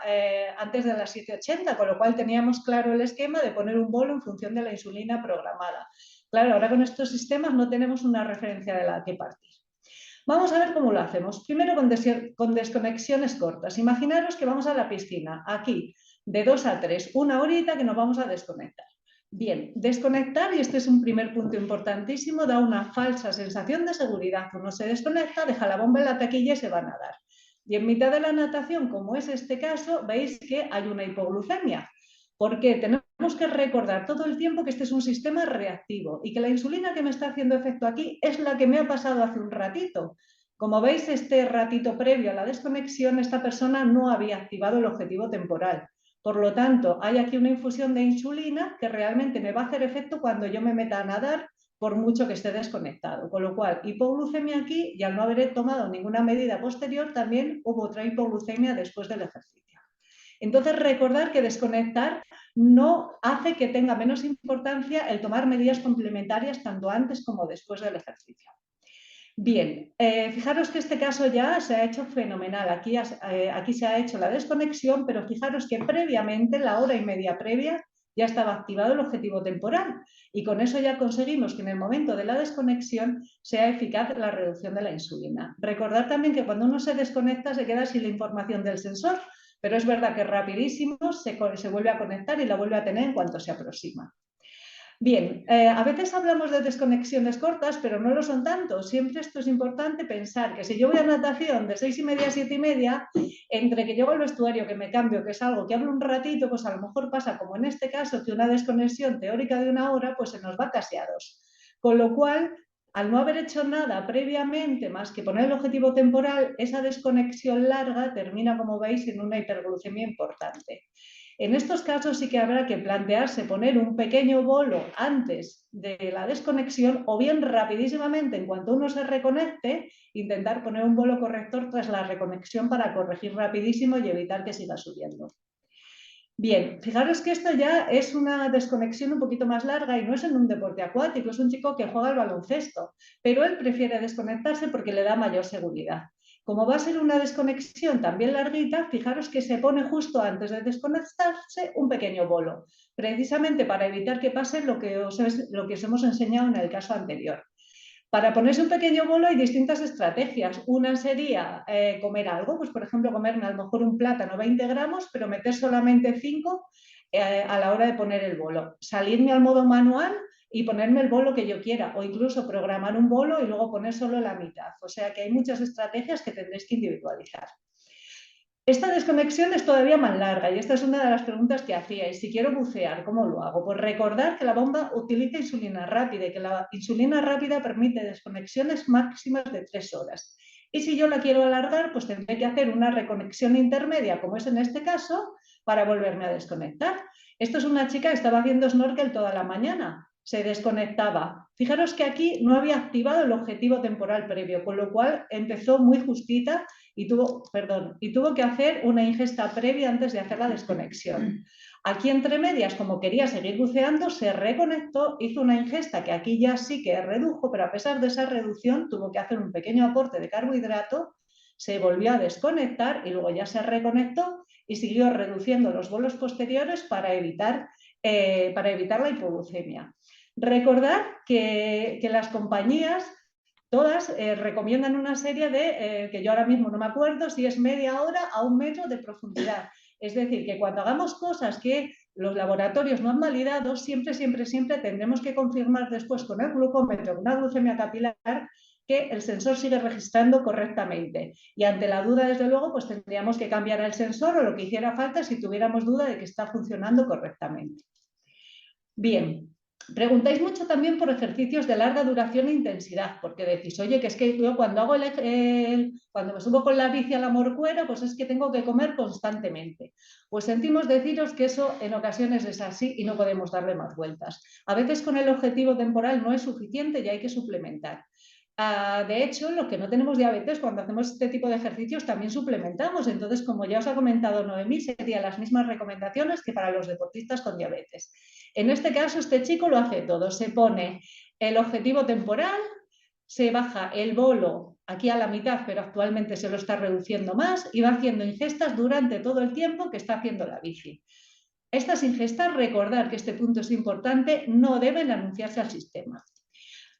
antes de las 780, con lo cual teníamos claro el esquema de poner un bolo en función de la insulina programada. Claro, ahora con estos sistemas no tenemos una referencia de la que partir. Vamos a ver cómo lo hacemos. Primero con desconexiones cortas. Imaginaros que vamos a la piscina, aquí, de 2 a 3, una horita que nos vamos a desconectar. Bien, desconectar, y este es un primer punto importantísimo, da una falsa sensación de seguridad. Uno se desconecta, deja la bomba en la taquilla y se va a nadar. Y en mitad de la natación, como es este caso, veis que hay una hipoglucemia. Porque tenemos que recordar todo el tiempo que este es un sistema reactivo y que la insulina que me está haciendo efecto aquí es la que me ha pasado hace un ratito. Como veis, este ratito previo a la desconexión, esta persona no había activado el objetivo temporal. Por lo tanto, hay aquí una infusión de insulina que realmente me va a hacer efecto cuando yo me meta a nadar, por mucho que esté desconectado. Con lo cual, hipoglucemia aquí, y al no haber tomado ninguna medida posterior, también hubo otra hipoglucemia después del ejercicio. Entonces, recordar que desconectar no hace que tenga menos importancia el tomar medidas complementarias tanto antes como después del ejercicio. Bien, fijaros que este caso ya se ha hecho fenomenal. Aquí se ha hecho la desconexión, pero fijaros que previamente, la hora y media previa, ya estaba activado el objetivo temporal y con eso ya conseguimos que en el momento de la desconexión sea eficaz la reducción de la insulina. Recordad también que cuando uno se desconecta se queda sin la información del sensor, pero es verdad que rapidísimo se vuelve a conectar y la vuelve a tener en cuanto se aproxima. Bien, a veces hablamos de desconexiones cortas, pero no lo son tanto. Siempre esto es importante pensar que si yo voy a natación de 6:30 a 7:30, entre que llego al vestuario, que me cambio, que salgo, que hablo un ratito, pues a lo mejor pasa como en este caso, que una desconexión teórica de una hora, pues se nos va casi a 2. Con lo cual, al no haber hecho nada previamente más que poner el objetivo temporal, esa desconexión larga termina, como veis, en una hiperglucemia importante. En estos casos sí que habrá que plantearse poner un pequeño bolo antes de la desconexión o bien rapidísimamente, en cuanto uno se reconecte, intentar poner un bolo corrector tras la reconexión para corregir rapidísimo y evitar que siga subiendo. Bien, fijaros que esto ya es una desconexión un poquito más larga y no es en un deporte acuático, es un chico que juega al baloncesto, pero él prefiere desconectarse porque le da mayor seguridad. Como va a ser una desconexión también larguita, fijaros que se pone justo antes de desconectarse un pequeño bolo, precisamente para evitar que pase lo que os hemos enseñado en el caso anterior. Para ponerse un pequeño bolo hay distintas estrategias. Una sería comer algo, pues por ejemplo comerme a lo mejor un plátano 20 gramos, pero meter solamente 5 a la hora de poner el bolo. Salirme al modo manual y ponerme el bolo que yo quiera, o incluso programar un bolo y luego poner solo la mitad. O sea que hay muchas estrategias que tendréis que individualizar. Esta desconexión es todavía más larga y esta es una de las preguntas que hacíais. Si quiero bucear, ¿cómo lo hago? Pues recordar que la bomba utiliza insulina rápida y que la insulina rápida permite desconexiones máximas de 3 horas. Y si yo la quiero alargar, pues tendré que hacer una reconexión intermedia, como es en este caso, para volverme a desconectar. Esto es una chica que estaba haciendo snorkel toda la mañana. Se desconectaba. Fijaros que aquí no había activado el objetivo temporal previo, con lo cual empezó muy justita y tuvo que hacer una ingesta previa antes de hacer la desconexión. Aquí entre medias, como quería seguir buceando, se reconectó, hizo una ingesta que aquí ya sí que redujo, pero a pesar de esa reducción tuvo que hacer un pequeño aporte de carbohidrato, se volvió a desconectar y luego ya se reconectó y siguió reduciendo los bolos posteriores para evitar la hipoglucemia. Recordar que las compañías todas recomiendan una serie de, que yo ahora mismo no me acuerdo, si es media hora a 1 metro de profundidad. Es decir, que cuando hagamos cosas que los laboratorios no han validado, siempre tendremos que confirmar después con el glucómetro, con una glucemia capilar, que el sensor sigue registrando correctamente. Y ante la duda, desde luego, pues tendríamos que cambiar el sensor o lo que hiciera falta si tuviéramos duda de que está funcionando correctamente. Bien. Preguntáis mucho también por ejercicios de larga duración e intensidad, porque decís, oye, que es que yo cuando hago cuando me subo con la bici a la Morcuera, pues es que tengo que comer constantemente. Pues sentimos deciros que eso en ocasiones es así y no podemos darle más vueltas. A veces con el objetivo temporal no es suficiente y hay que suplementar. De hecho, los que no tenemos diabetes, cuando hacemos este tipo de ejercicios también suplementamos. Entonces, como ya os ha comentado Noemí, serían las mismas recomendaciones que para los deportistas con diabetes. En este caso, este chico lo hace todo. Se pone el objetivo temporal, se baja el bolo aquí a la mitad, pero actualmente se lo está reduciendo más y va haciendo ingestas durante todo el tiempo que está haciendo la bici. Estas ingestas, recordar que este punto es importante, no deben anunciarse al sistema.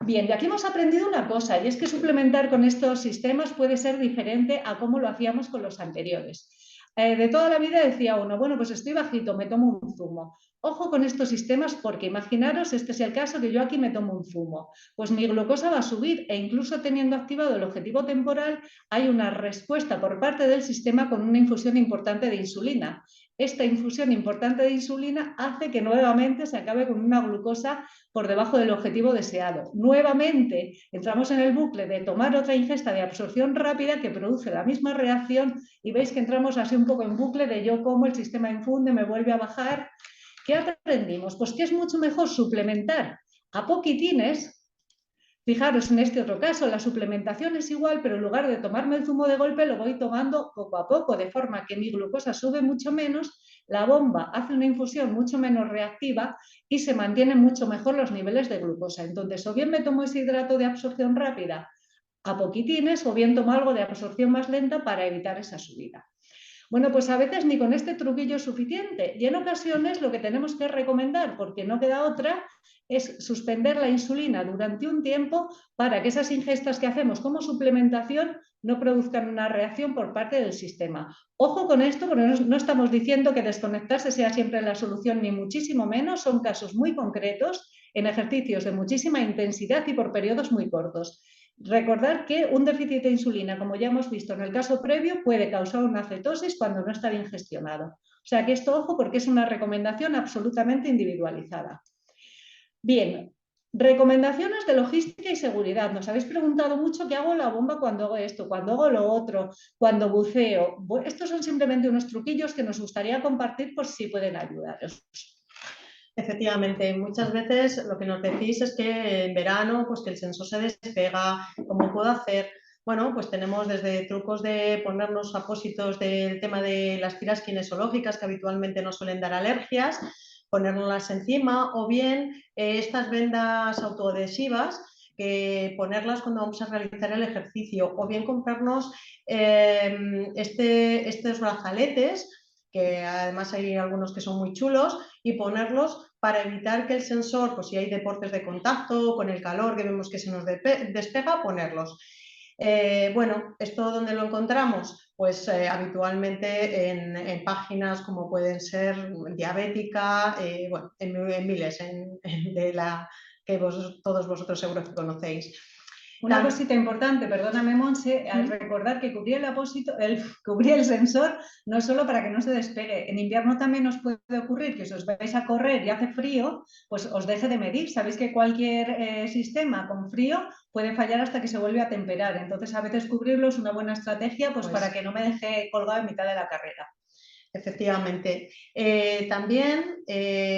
Bien, y aquí hemos aprendido una cosa, y es que suplementar con estos sistemas puede ser diferente a cómo lo hacíamos con los anteriores. De toda la vida decía uno, bueno, pues estoy bajito, me tomo un zumo. Ojo con estos sistemas porque imaginaros, este es el caso que yo aquí me tomo un zumo. Pues mi glucosa va a subir e incluso teniendo activado el objetivo temporal hay una respuesta por parte del sistema con una infusión importante de insulina. Esta infusión importante de insulina hace que nuevamente se acabe con una glucosa por debajo del objetivo deseado. Nuevamente entramos en el bucle de tomar otra ingesta de absorción rápida que produce la misma reacción y veis que entramos así un poco en bucle de yo como, el sistema infunde, me vuelve a bajar. ¿Qué aprendimos? Pues que es mucho mejor suplementar a poquitines. Fijaros, en este otro caso, la suplementación es igual, pero en lugar de tomarme el zumo de golpe, lo voy tomando poco a poco, de forma que mi glucosa sube mucho menos, la bomba hace una infusión mucho menos reactiva y se mantienen mucho mejor los niveles de glucosa. Entonces, o bien me tomo ese hidrato de absorción rápida a poquitines, o bien tomo algo de absorción más lenta para evitar esa subida. Bueno, pues a veces ni con este truquillo es suficiente y en ocasiones lo que tenemos que recomendar, porque no queda otra, es suspender la insulina durante un tiempo para que esas ingestas que hacemos como suplementación no produzcan una reacción por parte del sistema. Ojo con esto, porque no estamos diciendo que desconectarse sea siempre la solución, ni muchísimo menos, son casos muy concretos en ejercicios de muchísima intensidad y por periodos muy cortos. Recordar que un déficit de insulina, como ya hemos visto en el caso previo, puede causar una cetosis cuando no está bien gestionado. O sea que esto, ojo, porque es una recomendación absolutamente individualizada. Bien, recomendaciones de logística y seguridad. Nos habéis preguntado mucho qué hago en la bomba cuando hago esto, cuando hago lo otro, cuando buceo. Bueno, estos son simplemente unos truquillos que nos gustaría compartir por si pueden ayudaros. Efectivamente, muchas veces lo que nos decís es que en verano, pues que el sensor se despega, ¿cómo puedo hacer? Bueno, pues tenemos desde trucos de ponernos apósitos del tema de las tiras kinesológicas que habitualmente nos suelen dar alergias, ponerlas encima, o bien estas vendas autoadhesivas que ponerlas cuando vamos a realizar el ejercicio, o bien comprarnos estos brazaletes, que además hay algunos que son muy chulos, y ponerlos para evitar que el sensor, pues si hay deportes de contacto, con el calor que vemos que se nos despega, ponerlos. Bueno, ¿esto dónde lo encontramos? Pues habitualmente en páginas como pueden ser Diabética, bueno, en miles, de la que todos vosotros seguro que conocéis. Una cosita importante, perdóname Monse, al recordar que cubrir el sensor no es solo para que no se despegue. En invierno también os puede ocurrir que si os vais a correr y hace frío, pues os deje de medir. Sabéis que cualquier sistema con frío puede fallar hasta que se vuelve a temperar. Entonces a veces cubrirlo es una buena estrategia pues para que no me deje colgado en mitad de la carrera. Efectivamente. También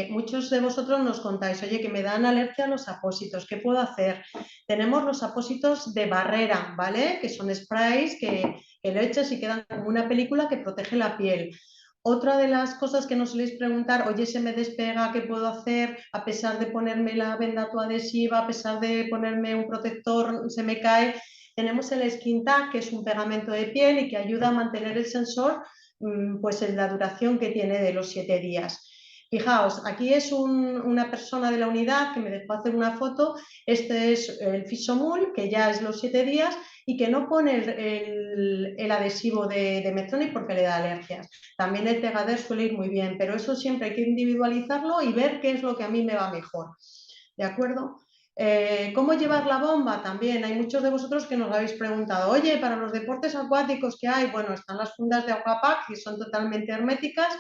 muchos de vosotros nos contáis, oye, que me dan alergia a los apósitos, ¿qué puedo hacer? Tenemos los apósitos de barrera, ¿vale? Que son sprays que lo echas y quedan como una película que protege la piel. Otra de las cosas que nos soléis preguntar, oye, se me despega, ¿qué puedo hacer? A pesar de ponerme la venda adhesiva, a pesar de ponerme un protector, se me cae. Tenemos el Skin Tag, que es un pegamento de piel y que ayuda a mantener el sensor pues en la duración que tiene de los 7 días. Fijaos, aquí es una persona de la unidad que me dejó hacer una foto. Este es el Fisomul, que ya es los 7 días y que no pone el adhesivo de Medtronic porque le da alergias. También el Tegader suele ir muy bien, pero eso siempre hay que individualizarlo y ver qué es lo que a mí me va mejor. ¿De acuerdo? ¿Cómo llevar la bomba? También hay muchos de vosotros que nos habéis preguntado, oye, para los deportes acuáticos que hay, bueno, están las fundas de Aquapack que son totalmente herméticas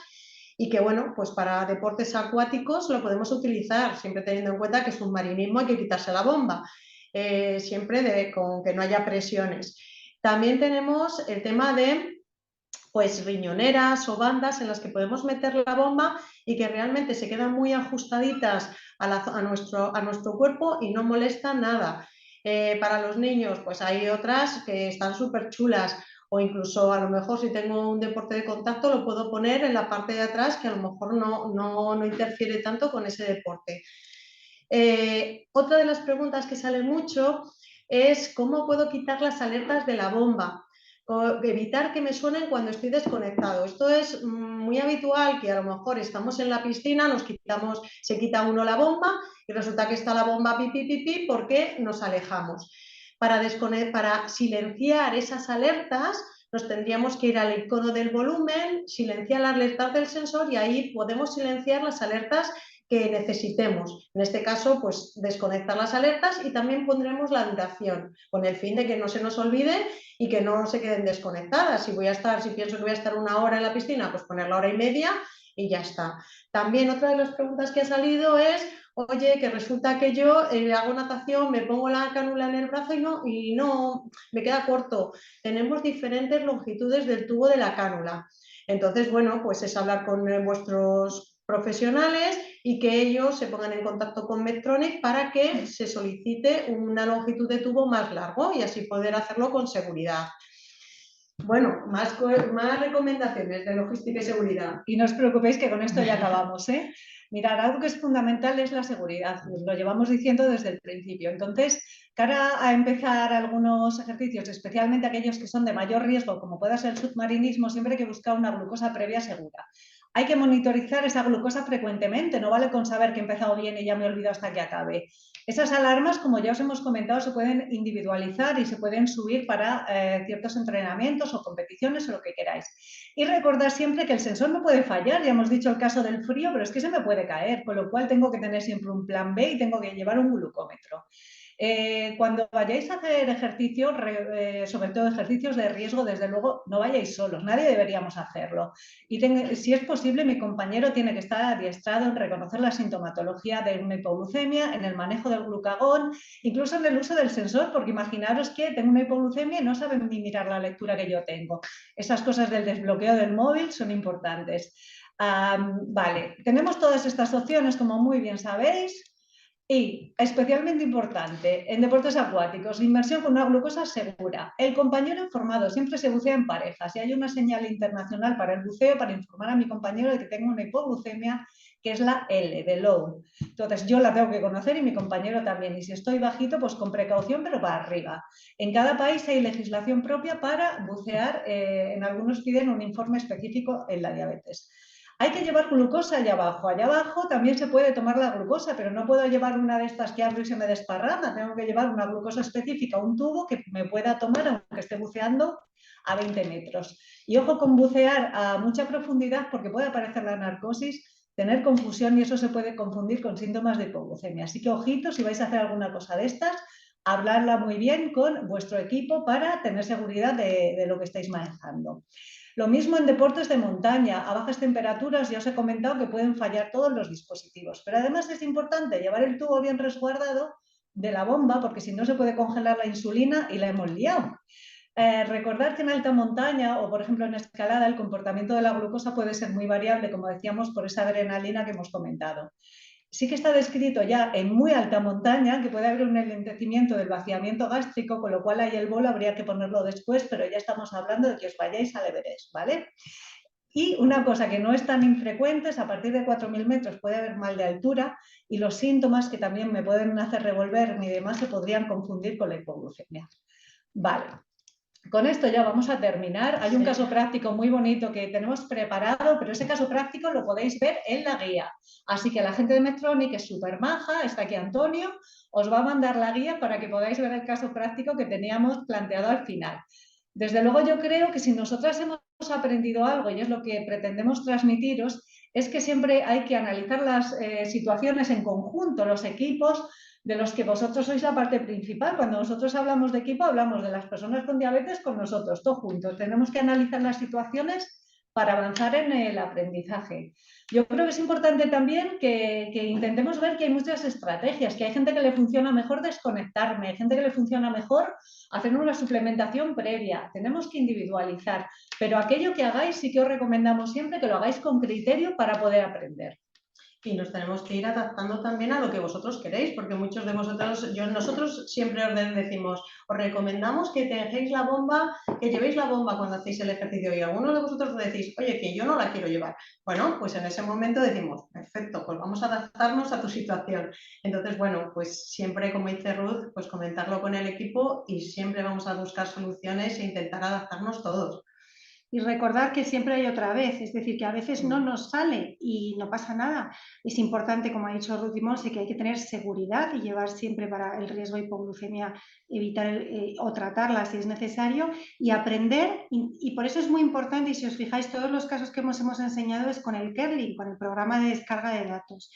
y que, bueno, pues para deportes acuáticos lo podemos utilizar, siempre teniendo en cuenta que es submarinismo, hay que quitarse la bomba, siempre con que no haya presiones. También tenemos el tema de pues riñoneras o bandas en las que podemos meter la bomba y que realmente se quedan muy ajustaditas a nuestro cuerpo y no molestan nada. Para los niños, pues hay otras que están súper chulas, o incluso a lo mejor si tengo un deporte de contacto lo puedo poner en la parte de atrás que a lo mejor no interfiere tanto con ese deporte. Otra de las preguntas que sale mucho es ¿cómo puedo quitar las alertas de la bomba? Evitar que me suenen cuando estoy desconectado. Esto es muy habitual, que a lo mejor estamos en la piscina, se quita uno la bomba y resulta que está la bomba pipi pipi porque nos alejamos. Para silenciar esas alertas nos tendríamos que ir al icono del volumen, silenciar las alertas del sensor y ahí podemos silenciar las alertas que necesitemos. En este caso, pues desconectar las alertas y también pondremos la duración, con el fin de que no se nos olvide y que no se queden desconectadas. Si pienso que voy a estar 1 hora en la piscina, pues poner la 1h30 y ya está. También otra de las preguntas que ha salido es, oye, que resulta que yo hago natación, me pongo la cánula en el brazo y no me queda corto. Tenemos diferentes longitudes del tubo de la cánula. Entonces, bueno, pues es hablar con vuestros profesionales y que ellos se pongan en contacto con Medtronic para que se solicite una longitud de tubo más largo y así poder hacerlo con seguridad. Bueno, más recomendaciones de logística y seguridad. Y no os preocupéis que con esto ya acabamos, ¿eh? Mirad, algo que es fundamental es la seguridad, lo llevamos diciendo desde el principio. Entonces, cara a empezar algunos ejercicios, especialmente aquellos que son de mayor riesgo, como pueda ser el submarinismo, siempre hay que buscar una glucosa previa segura. Hay que monitorizar esa glucosa frecuentemente, no vale con saber que he empezado bien y ya me olvido hasta que acabe. Esas alarmas, como ya os hemos comentado, se pueden individualizar y se pueden subir para ciertos entrenamientos o competiciones o lo que queráis. Y recordad siempre que el sensor no puede fallar, ya hemos dicho el caso del frío, pero es que se me puede caer, con lo cual tengo que tener siempre un plan B y tengo que llevar un glucómetro. Cuando vayáis a hacer ejercicio, sobre todo ejercicios de riesgo, desde luego no vayáis solos, nadie deberíamos hacerlo. Y si es posible, mi compañero tiene que estar adiestrado en reconocer la sintomatología de una hipoglucemia, en el manejo del glucagón, incluso en el uso del sensor, porque imaginaros que tengo una hipoglucemia y no saben ni mirar la lectura que yo tengo. Esas cosas del desbloqueo del móvil son importantes. Vale, tenemos todas estas opciones, como muy bien sabéis. Y, especialmente importante, en deportes acuáticos, inmersión con una glucosa segura. El compañero informado, siempre se bucea en pareja. Si hay una señal internacional para el buceo, para informar a mi compañero de que tengo una hipoglucemia, que es la L, de low. Entonces, yo la tengo que conocer y mi compañero también. Y si estoy bajito, pues con precaución, pero para arriba. En cada país hay legislación propia para bucear. En algunos piden un informe específico en la diabetes. Hay que llevar glucosa allá abajo. Allá abajo también se puede tomar la glucosa, pero no puedo llevar una de estas que abro y se me desparrama. Tengo que llevar una glucosa específica, un tubo que me pueda tomar aunque esté buceando a 20 metros. Y ojo con bucear a mucha profundidad porque puede aparecer la narcosis, tener confusión y eso se puede confundir con síntomas de hipoglucemia. Así que ojito, si vais a hacer alguna cosa de estas, hablarla muy bien con vuestro equipo para tener seguridad de lo que estáis manejando. Lo mismo en deportes de montaña, a bajas temperaturas ya os he comentado que pueden fallar todos los dispositivos, pero además es importante llevar el tubo bien resguardado de la bomba porque si no se puede congelar la insulina y la hemos liado. Recordar que en alta montaña o por ejemplo en escalada el comportamiento de la glucosa puede ser muy variable, como decíamos, por esa adrenalina que hemos comentado. Sí que está descrito ya en muy alta montaña que puede haber un enlentecimiento del vaciamiento gástrico, con lo cual ahí el bolo habría que ponerlo después, pero ya estamos hablando de que os vayáis al Everest, ¿vale? Y una cosa que no es tan infrecuente es a partir de 4.000 metros puede haber mal de altura y los síntomas que también me pueden hacer revolverme y demás se podrían confundir con la hipoglucemia. Vale. Con esto ya vamos a terminar. Hay un caso práctico muy bonito que tenemos preparado, pero ese caso práctico lo podéis ver en la guía. Así que la gente de Medtronic es súper maja, está aquí Antonio, os va a mandar la guía para que podáis ver el caso práctico que teníamos planteado al final. Desde luego yo creo que si nosotras hemos aprendido algo, y es lo que pretendemos transmitiros, es que siempre hay que analizar las situaciones en conjunto, los equipos, de los que vosotros sois la parte principal. Cuando nosotros hablamos de equipo, hablamos de las personas con diabetes con nosotros, todos juntos. Tenemos que analizar las situaciones para avanzar en el aprendizaje. Yo creo que es importante también que intentemos ver que hay muchas estrategias, que hay gente que le funciona mejor desconectarme, hay gente que le funciona mejor hacer una suplementación previa. Tenemos que individualizar, pero aquello que hagáis sí que os recomendamos siempre que lo hagáis con criterio para poder aprender. Y nos tenemos que ir adaptando también a lo que vosotros queréis, porque muchos de vosotros, nosotros siempre os decimos, os recomendamos que dejéis la bomba, que llevéis la bomba cuando hacéis el ejercicio y algunos de vosotros decís, oye, que yo no la quiero llevar. Bueno, pues en ese momento decimos, perfecto, pues vamos a adaptarnos a tu situación. Entonces, bueno, pues siempre, como dice Ruth, pues comentarlo con el equipo y siempre vamos a buscar soluciones e intentar adaptarnos todos. Y recordar que siempre hay otra vez, es decir, que a veces no nos sale y no pasa nada. Es importante, como ha dicho Ruth y Monse, que hay que tener seguridad y llevar siempre para el riesgo de hipoglucemia, evitar o tratarla si es necesario y aprender. Y por eso es muy importante, y si os fijáis, todos los casos que hemos enseñado es con el Kerlink, con el programa de descarga de datos.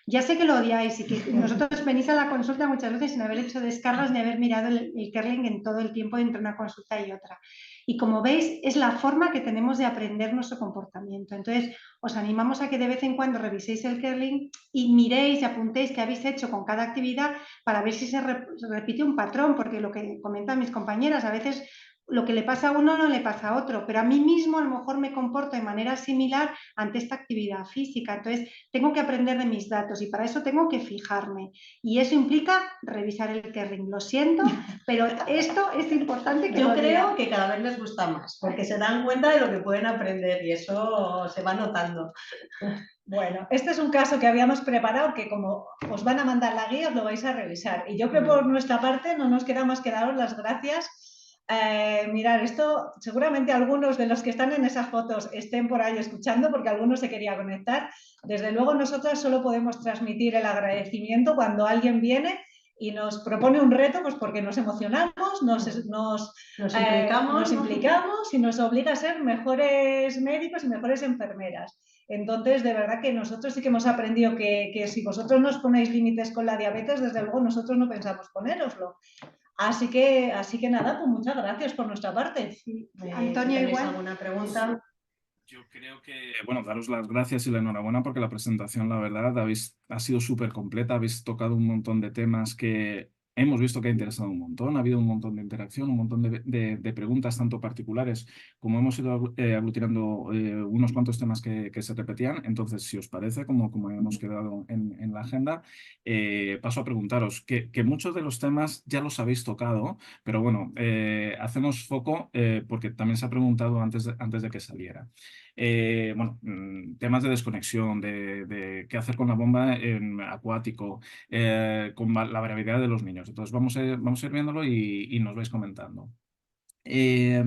Ya sé que lo odiáis y que nosotros venís a la consulta muchas veces sin haber hecho descargas ni haber mirado el Kerlink en todo el tiempo entre una consulta y otra. Y como veis, es la forma que tenemos de aprender nuestro comportamiento. Entonces, os animamos a que de vez en cuando reviséis el Kerlink y miréis y apuntéis qué habéis hecho con cada actividad para ver si se repite un patrón, porque lo que comentan mis compañeras, a veces lo que le pasa a uno no le pasa a otro, pero a mí mismo a lo mejor me comporto de manera similar ante esta actividad física. Entonces, tengo que aprender de mis datos y para eso tengo que fijarme. Y eso implica revisar el Kerlink. Lo siento, pero esto es importante que yo creo que cada vez les gusta más, porque se dan cuenta de lo que pueden aprender y eso se va notando. Bueno, este es un caso que habíamos preparado que como os van a mandar la guía os lo vais a revisar. Y yo creo que por nuestra parte no nos queda más que daros las gracias. Mirad, esto seguramente algunos de los que están en esas fotos estén por ahí escuchando porque alguno se quería conectar. Desde luego nosotras solo podemos transmitir el agradecimiento cuando alguien viene y nos propone un reto, pues porque nos emocionamos, nos implicamos y nos obliga a ser mejores médicos y mejores enfermeras. Entonces, de verdad que nosotros sí que hemos aprendido que si vosotros nos ponéis límites con la diabetes, desde luego nosotros no pensamos ponéroslo. Así que nada, pues muchas gracias por nuestra parte. Sí. Antonio, ¿tenéis alguna pregunta? Yo creo que, bueno, daros las gracias y la enhorabuena porque la presentación, la verdad, ha sido súper completa, habéis tocado un montón de temas que hemos visto que ha interesado un montón, ha habido un montón de interacción, un montón de preguntas, tanto particulares como hemos ido aglutinando unos cuantos temas que se repetían. Entonces, si os parece, como hemos quedado en la agenda, paso a preguntaros que muchos de los temas ya los habéis tocado, pero bueno, hacemos foco porque también se ha preguntado antes de que saliera. Bueno, temas de desconexión, de qué hacer con la bomba en acuático, con la variabilidad de los niños. Entonces vamos a ir viéndolo y nos vais comentando. Eh,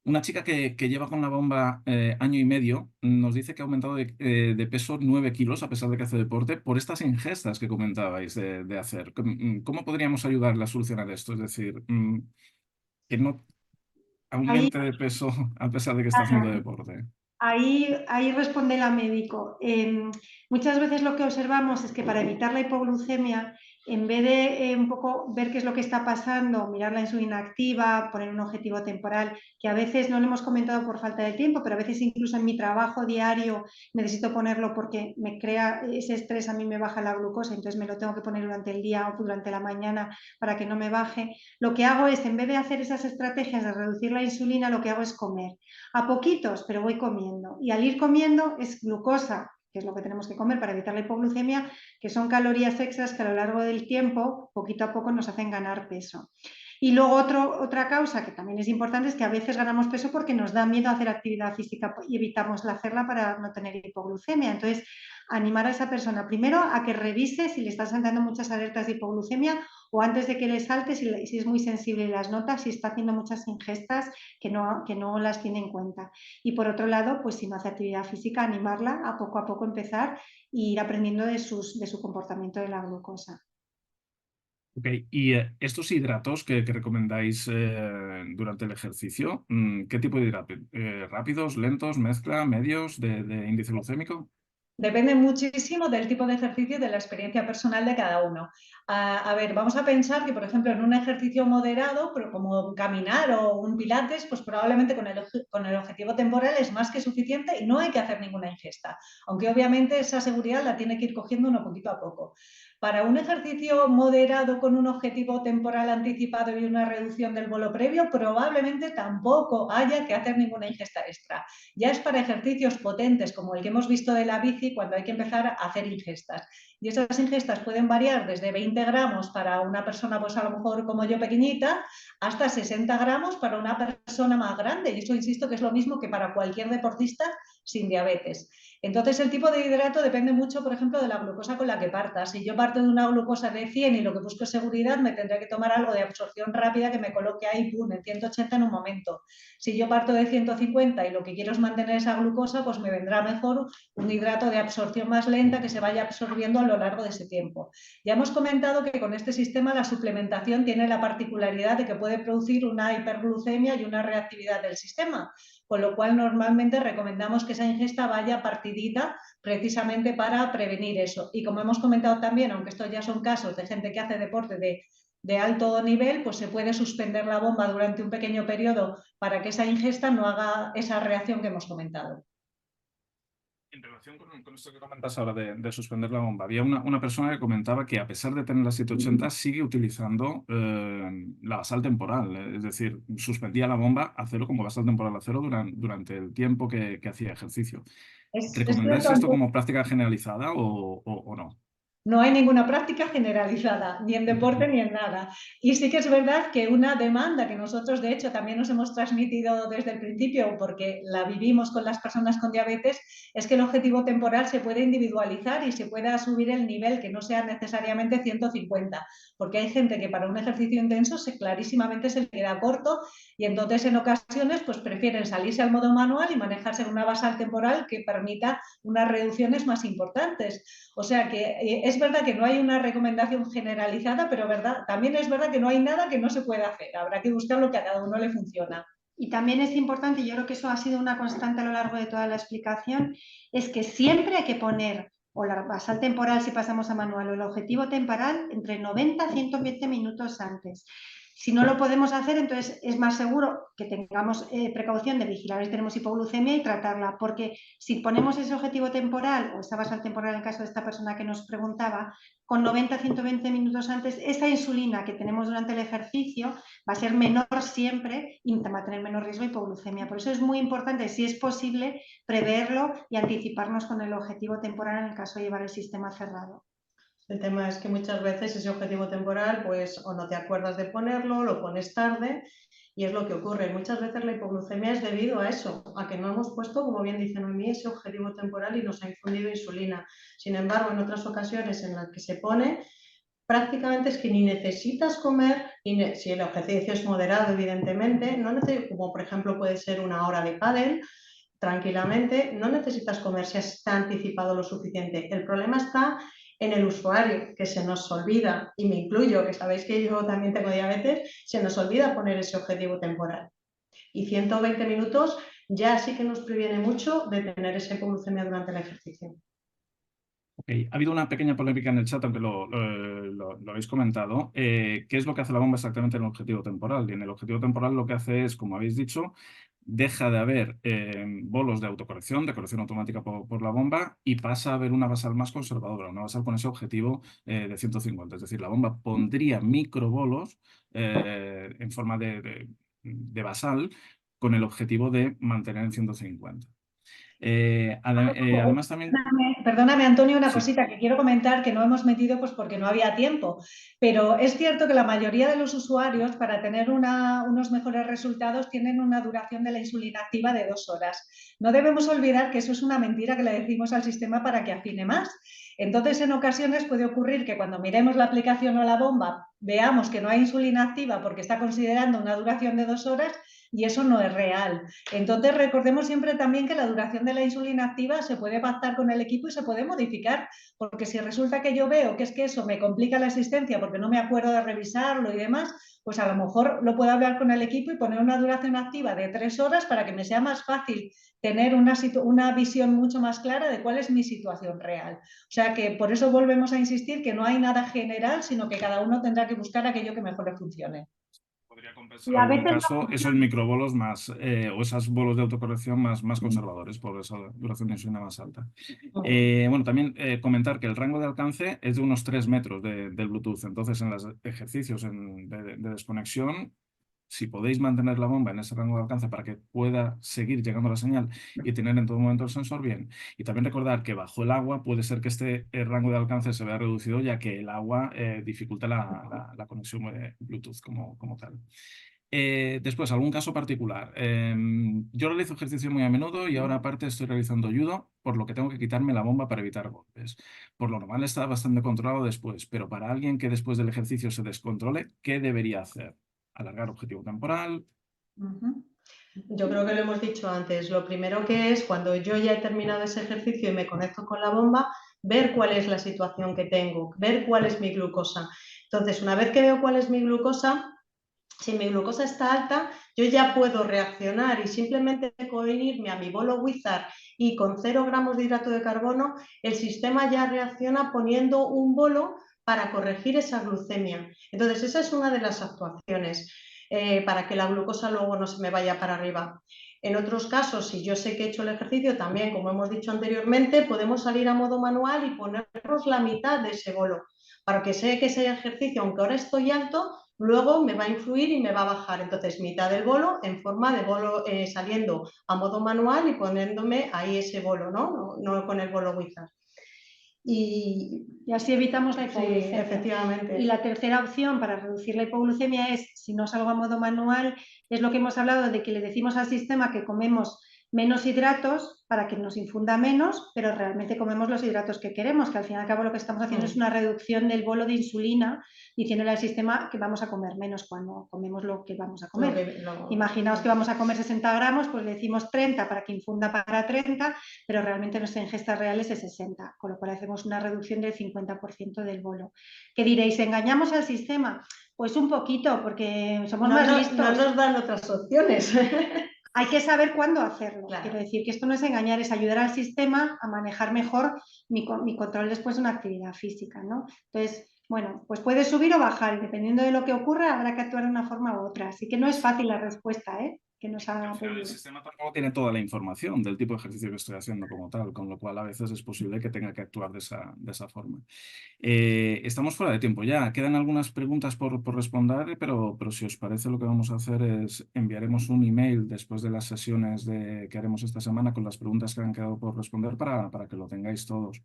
una chica que lleva con la bomba año y medio nos dice que ha aumentado de peso 9 kilos a pesar de que hace deporte por estas ingestas que comentabais de hacer. ¿Cómo podríamos ayudarle a solucionar esto? Es decir, que no Ahí, aumente de peso a pesar de que está haciendo deporte. ahí responde la médico. Muchas veces lo que observamos es que para evitar la hipoglucemia, en vez de un poco ver qué es lo que está pasando, mirar la insulina activa, poner un objetivo temporal, que a veces no lo hemos comentado por falta de tiempo, pero a veces incluso en mi trabajo diario necesito ponerlo porque me crea ese estrés, a mí me baja la glucosa, entonces me lo tengo que poner durante el día o durante la mañana para que no me baje. Lo que hago es, en vez de hacer esas estrategias de reducir la insulina, lo que hago es comer. A poquitos, pero voy comiendo. Y al ir comiendo es glucosa, que es lo que tenemos que comer para evitar la hipoglucemia, que son calorías extras que a lo largo del tiempo, poquito a poco, nos hacen ganar peso. Y luego otra causa que también es importante es que a veces ganamos peso porque nos da miedo hacer actividad física y evitamos hacerla para no tener hipoglucemia. Entonces, animar a esa persona primero a que revise si le están saltando muchas alertas de hipoglucemia o antes de que le salte, si es muy sensible y las nota, si está haciendo muchas ingestas que no las tiene en cuenta. Y por otro lado, pues si no hace actividad física, animarla a poco empezar e ir aprendiendo de su comportamiento de la glucosa. Ok, y estos hidratos que recomendáis durante el ejercicio, ¿qué tipo de hidratos? ¿Rápidos, lentos, mezcla, medios de índice glucémico? Depende muchísimo del tipo de ejercicio y de la experiencia personal de cada uno. A ver, vamos a pensar que, por ejemplo, en un ejercicio moderado, pero como caminar o un pilates, pues probablemente con el objetivo temporal es más que suficiente y no hay que hacer ninguna ingesta, aunque obviamente esa seguridad la tiene que ir cogiendo uno poquito a poco. Para un ejercicio moderado con un objetivo temporal anticipado y una reducción del bolo previo, probablemente tampoco haya que hacer ninguna ingesta extra. Ya es para ejercicios potentes como el que hemos visto de la bici cuando hay que empezar a hacer ingestas. Y esas ingestas pueden variar desde 20 gramos para una persona, pues a lo mejor como yo pequeñita, hasta 60 gramos para una persona más grande. Y eso insisto que es lo mismo que para cualquier deportista sin diabetes. Entonces el tipo de hidrato depende mucho, por ejemplo, de la glucosa con la que partas. Si yo parto de una glucosa de 100 y lo que busco es seguridad, me tendré que tomar algo de absorción rápida que me coloque ahí, pum, en 180 en un momento. Si yo parto de 150 y lo que quiero es mantener esa glucosa, pues me vendrá mejor un hidrato de absorción más lenta que se vaya absorbiendo a lo largo de ese tiempo. Ya hemos comentado que con este sistema la suplementación tiene la particularidad de que puede producir una hiperglucemia y una reactividad del sistema, con lo cual normalmente recomendamos que esa ingesta vaya partidita precisamente para prevenir eso. Y como hemos comentado también, aunque estos ya son casos de gente que hace deporte de alto nivel, pues se puede suspender la bomba durante un pequeño periodo para que esa ingesta no haga esa reacción que hemos comentado. En relación con esto que comentas ahora de suspender la bomba, había una persona que comentaba que a pesar de tener la 780 sigue utilizando la basal temporal, es decir, suspendía la bomba a cero como basal temporal a cero durante el tiempo que hacía ejercicio. Esto es ¿Recomendáis esto como práctica generalizada o no? No hay ninguna práctica generalizada, ni en deporte ni en nada. Y sí que es verdad que una demanda que nosotros, de hecho, también nos hemos transmitido desde el principio, porque la vivimos con las personas con diabetes, es que el objetivo temporal se puede individualizar y se pueda subir el nivel, que no sea necesariamente 150, porque hay gente que para un ejercicio intenso clarísimamente se le queda corto y entonces en ocasiones pues prefieren salirse al modo manual y manejarse en una basal temporal que permita unas reducciones más importantes. O sea que es verdad que no hay una recomendación generalizada, pero también es verdad que no hay nada que no se pueda hacer. Habrá que buscar lo que a cada uno le funciona. Y también es importante, yo creo que eso ha sido una constante a lo largo de toda la explicación, es que siempre hay que poner o la basal temporal si pasamos a manual o el objetivo temporal entre 90 y 120 minutos antes. Si no lo podemos hacer, entonces es más seguro que tengamos precaución de vigilar si tenemos hipoglucemia y tratarla, porque si ponemos ese objetivo temporal o esa basal temporal en el caso de esta persona que nos preguntaba, con 90 a 120 minutos antes, esa insulina que tenemos durante el ejercicio va a ser menor siempre y va a tener menos riesgo de hipoglucemia. Por eso es muy importante, si es posible, preverlo y anticiparnos con el objetivo temporal en el caso de llevar el sistema cerrado. El tema es que muchas veces ese objetivo temporal, pues o no te acuerdas de ponerlo, lo pones tarde Y es lo que ocurre. Muchas veces la hipoglucemia es debido a eso, a que no hemos puesto, como bien dice Noemí, ese objetivo temporal y nos ha infundido insulina. Sin embargo, en otras ocasiones en las que se pone, prácticamente es que ni necesitas comer, si el ejercicio es moderado, evidentemente, no como por ejemplo puede ser una hora de pádel, tranquilamente, no necesitas comer si está anticipado lo suficiente. El problema está en el usuario, que se nos olvida, y me incluyo, que sabéis que yo también tengo diabetes, se nos olvida poner ese objetivo temporal. Y 120 minutos ya sí que nos previene mucho de tener esa hipoglucemia durante el ejercicio. Okay. Ha habido una pequeña polémica en el chat, aunque lo habéis comentado. ¿Qué es lo que hace la bomba exactamente en el objetivo temporal? Y en el objetivo temporal lo que hace es, como habéis dicho, deja de haber bolos de autocorrección, de corrección automática por la bomba, y pasa a haber una basal más conservadora, una basal con ese objetivo de 150. Es decir, la bomba pondría microbolos en forma de basal con el objetivo de mantener en 150. Además también... Perdóname, Antonio, una Sí. cosita que quiero comentar que no hemos metido pues porque no había tiempo, pero es cierto que la mayoría de los usuarios para tener unos mejores resultados tienen una duración de la insulina activa de 2 horas. No debemos olvidar que eso es una mentira que le decimos al sistema para que afine más. Entonces, en ocasiones puede ocurrir que cuando miremos la aplicación o la bomba veamos que no hay insulina activa porque está considerando una duración de 2 horas y eso no es real. Entonces, recordemos siempre también que la duración de la insulina activa se puede pactar con el equipo y se puede modificar, porque si resulta que yo veo que es que eso me complica la asistencia porque no me acuerdo de revisarlo y demás, pues a lo mejor lo puedo hablar con el equipo y poner una duración activa de 3 horas para que me sea más fácil tener una visión mucho más clara de cuál es mi situación real. O sea que por eso volvemos a insistir que no hay nada general, sino que cada uno tendrá que buscar aquello que mejor le funcione. Podría compensar en algún caso esos microbolos más, o esos bolos de autocorrección más conservadores por esa duración de insulina más alta. Bueno, también comentar que el rango de alcance es de unos 3 metros del Bluetooth. Entonces, en los ejercicios de desconexión, si podéis mantener la bomba en ese rango de alcance para que pueda seguir llegando la señal y tener en todo momento el sensor bien. Y también recordar que bajo el agua puede ser que este rango de alcance se vea reducido, ya que el agua dificulta la conexión Bluetooth como tal. Después, algún caso particular. Yo realizo ejercicio muy a menudo y ahora aparte estoy realizando judo, por lo que tengo que quitarme la bomba para evitar golpes. Por lo normal está bastante controlado después, pero para alguien que después del ejercicio se descontrole, ¿qué debería hacer? Alargar objetivo temporal. Yo creo que lo hemos dicho antes. Lo primero que es, cuando yo ya he terminado ese ejercicio y me conecto con la bomba, ver cuál es la situación que tengo, ver cuál es mi glucosa. Entonces, una vez que veo cuál es mi glucosa, si mi glucosa está alta, yo ya puedo reaccionar y simplemente con irme a mi bolo Wizard y con 0 gramos de hidrato de carbono, el sistema ya reacciona poniendo un bolo para corregir esa glucemia. Entonces, esa es una de las actuaciones para que la glucosa luego no se me vaya para arriba. En otros casos, si yo sé que he hecho el ejercicio, también, como hemos dicho anteriormente, podemos salir a modo manual y ponernos la mitad de ese bolo, para que sé que ese ejercicio, aunque ahora estoy alto, luego me va a influir y me va a bajar. Entonces, mitad del bolo en forma de bolo saliendo a modo manual y poniéndome ahí ese bolo, no con el bolo Wizard. Y así evitamos la hipoglucemia. Sí, efectivamente. Y la tercera opción para reducir la hipoglucemia es, si no salgo a modo manual, es lo que hemos hablado de que le decimos al sistema que comemos menos hidratos para que nos infunda menos, pero realmente comemos los hidratos que queremos, que al fin y al cabo lo que estamos haciendo es una reducción del bolo de insulina, diciéndole al sistema que vamos a comer menos cuando comemos lo que vamos a comer. Imaginaos que vamos a comer 60 gramos, pues le decimos 30 para que infunda para 30, pero realmente nuestra ingesta real es de 60, con lo cual hacemos una reducción del 50% del bolo. ¿Qué diréis? ¿Engañamos al sistema? Pues un poquito, porque somos más listos. No nos dan otras opciones. Hay que saber cuándo hacerlo. Claro. Quiero decir que esto no es engañar, es ayudar al sistema a manejar mejor mi control después de una actividad física, ¿no? Entonces, bueno, pues puede subir o bajar y dependiendo de lo que ocurra habrá que actuar de una forma u otra. Así que no es fácil la respuesta, que nos ha pedido. El sistema tampoco tiene toda la información del tipo de ejercicio que estoy haciendo como tal, con lo cual a veces es posible que tenga que actuar de esa forma. Estamos fuera de tiempo ya. Quedan algunas preguntas por responder, pero si os parece lo que vamos a hacer es enviaremos un email después de las sesiones que haremos esta semana con las preguntas que han quedado por responder para que lo tengáis todos.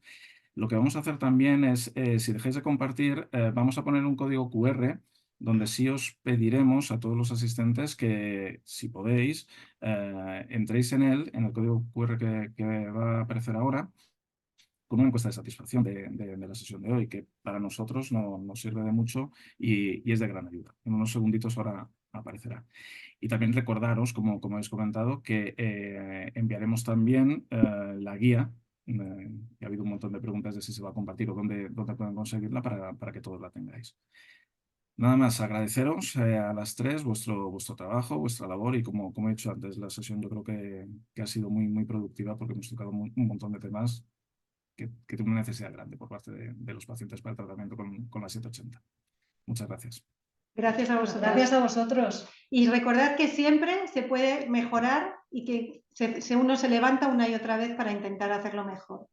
Lo que vamos a hacer también es, si dejáis de compartir, vamos a poner un código QR donde sí os pediremos a todos los asistentes que, si podéis, entréis en él, en el código QR que va a aparecer ahora, con una encuesta de satisfacción de la sesión de hoy, que para nosotros nos sirve de mucho y es de gran ayuda. En unos segunditos ahora aparecerá. Y también recordaros, como habéis comentado, que enviaremos también la guía. Ha habido un montón de preguntas de si se va a compartir o dónde pueden conseguirla para que todos la tengáis. Nada más, agradeceros a las tres vuestro trabajo, vuestra labor y como he dicho antes, la sesión yo creo que ha sido muy productiva porque hemos tocado un montón de temas que tiene una necesidad grande por parte de los pacientes para el tratamiento con la 780. Muchas gracias. Gracias a vosotros. Gracias a vosotros. Y recordad que siempre se puede mejorar y que uno se levanta una y otra vez para intentar hacerlo mejor.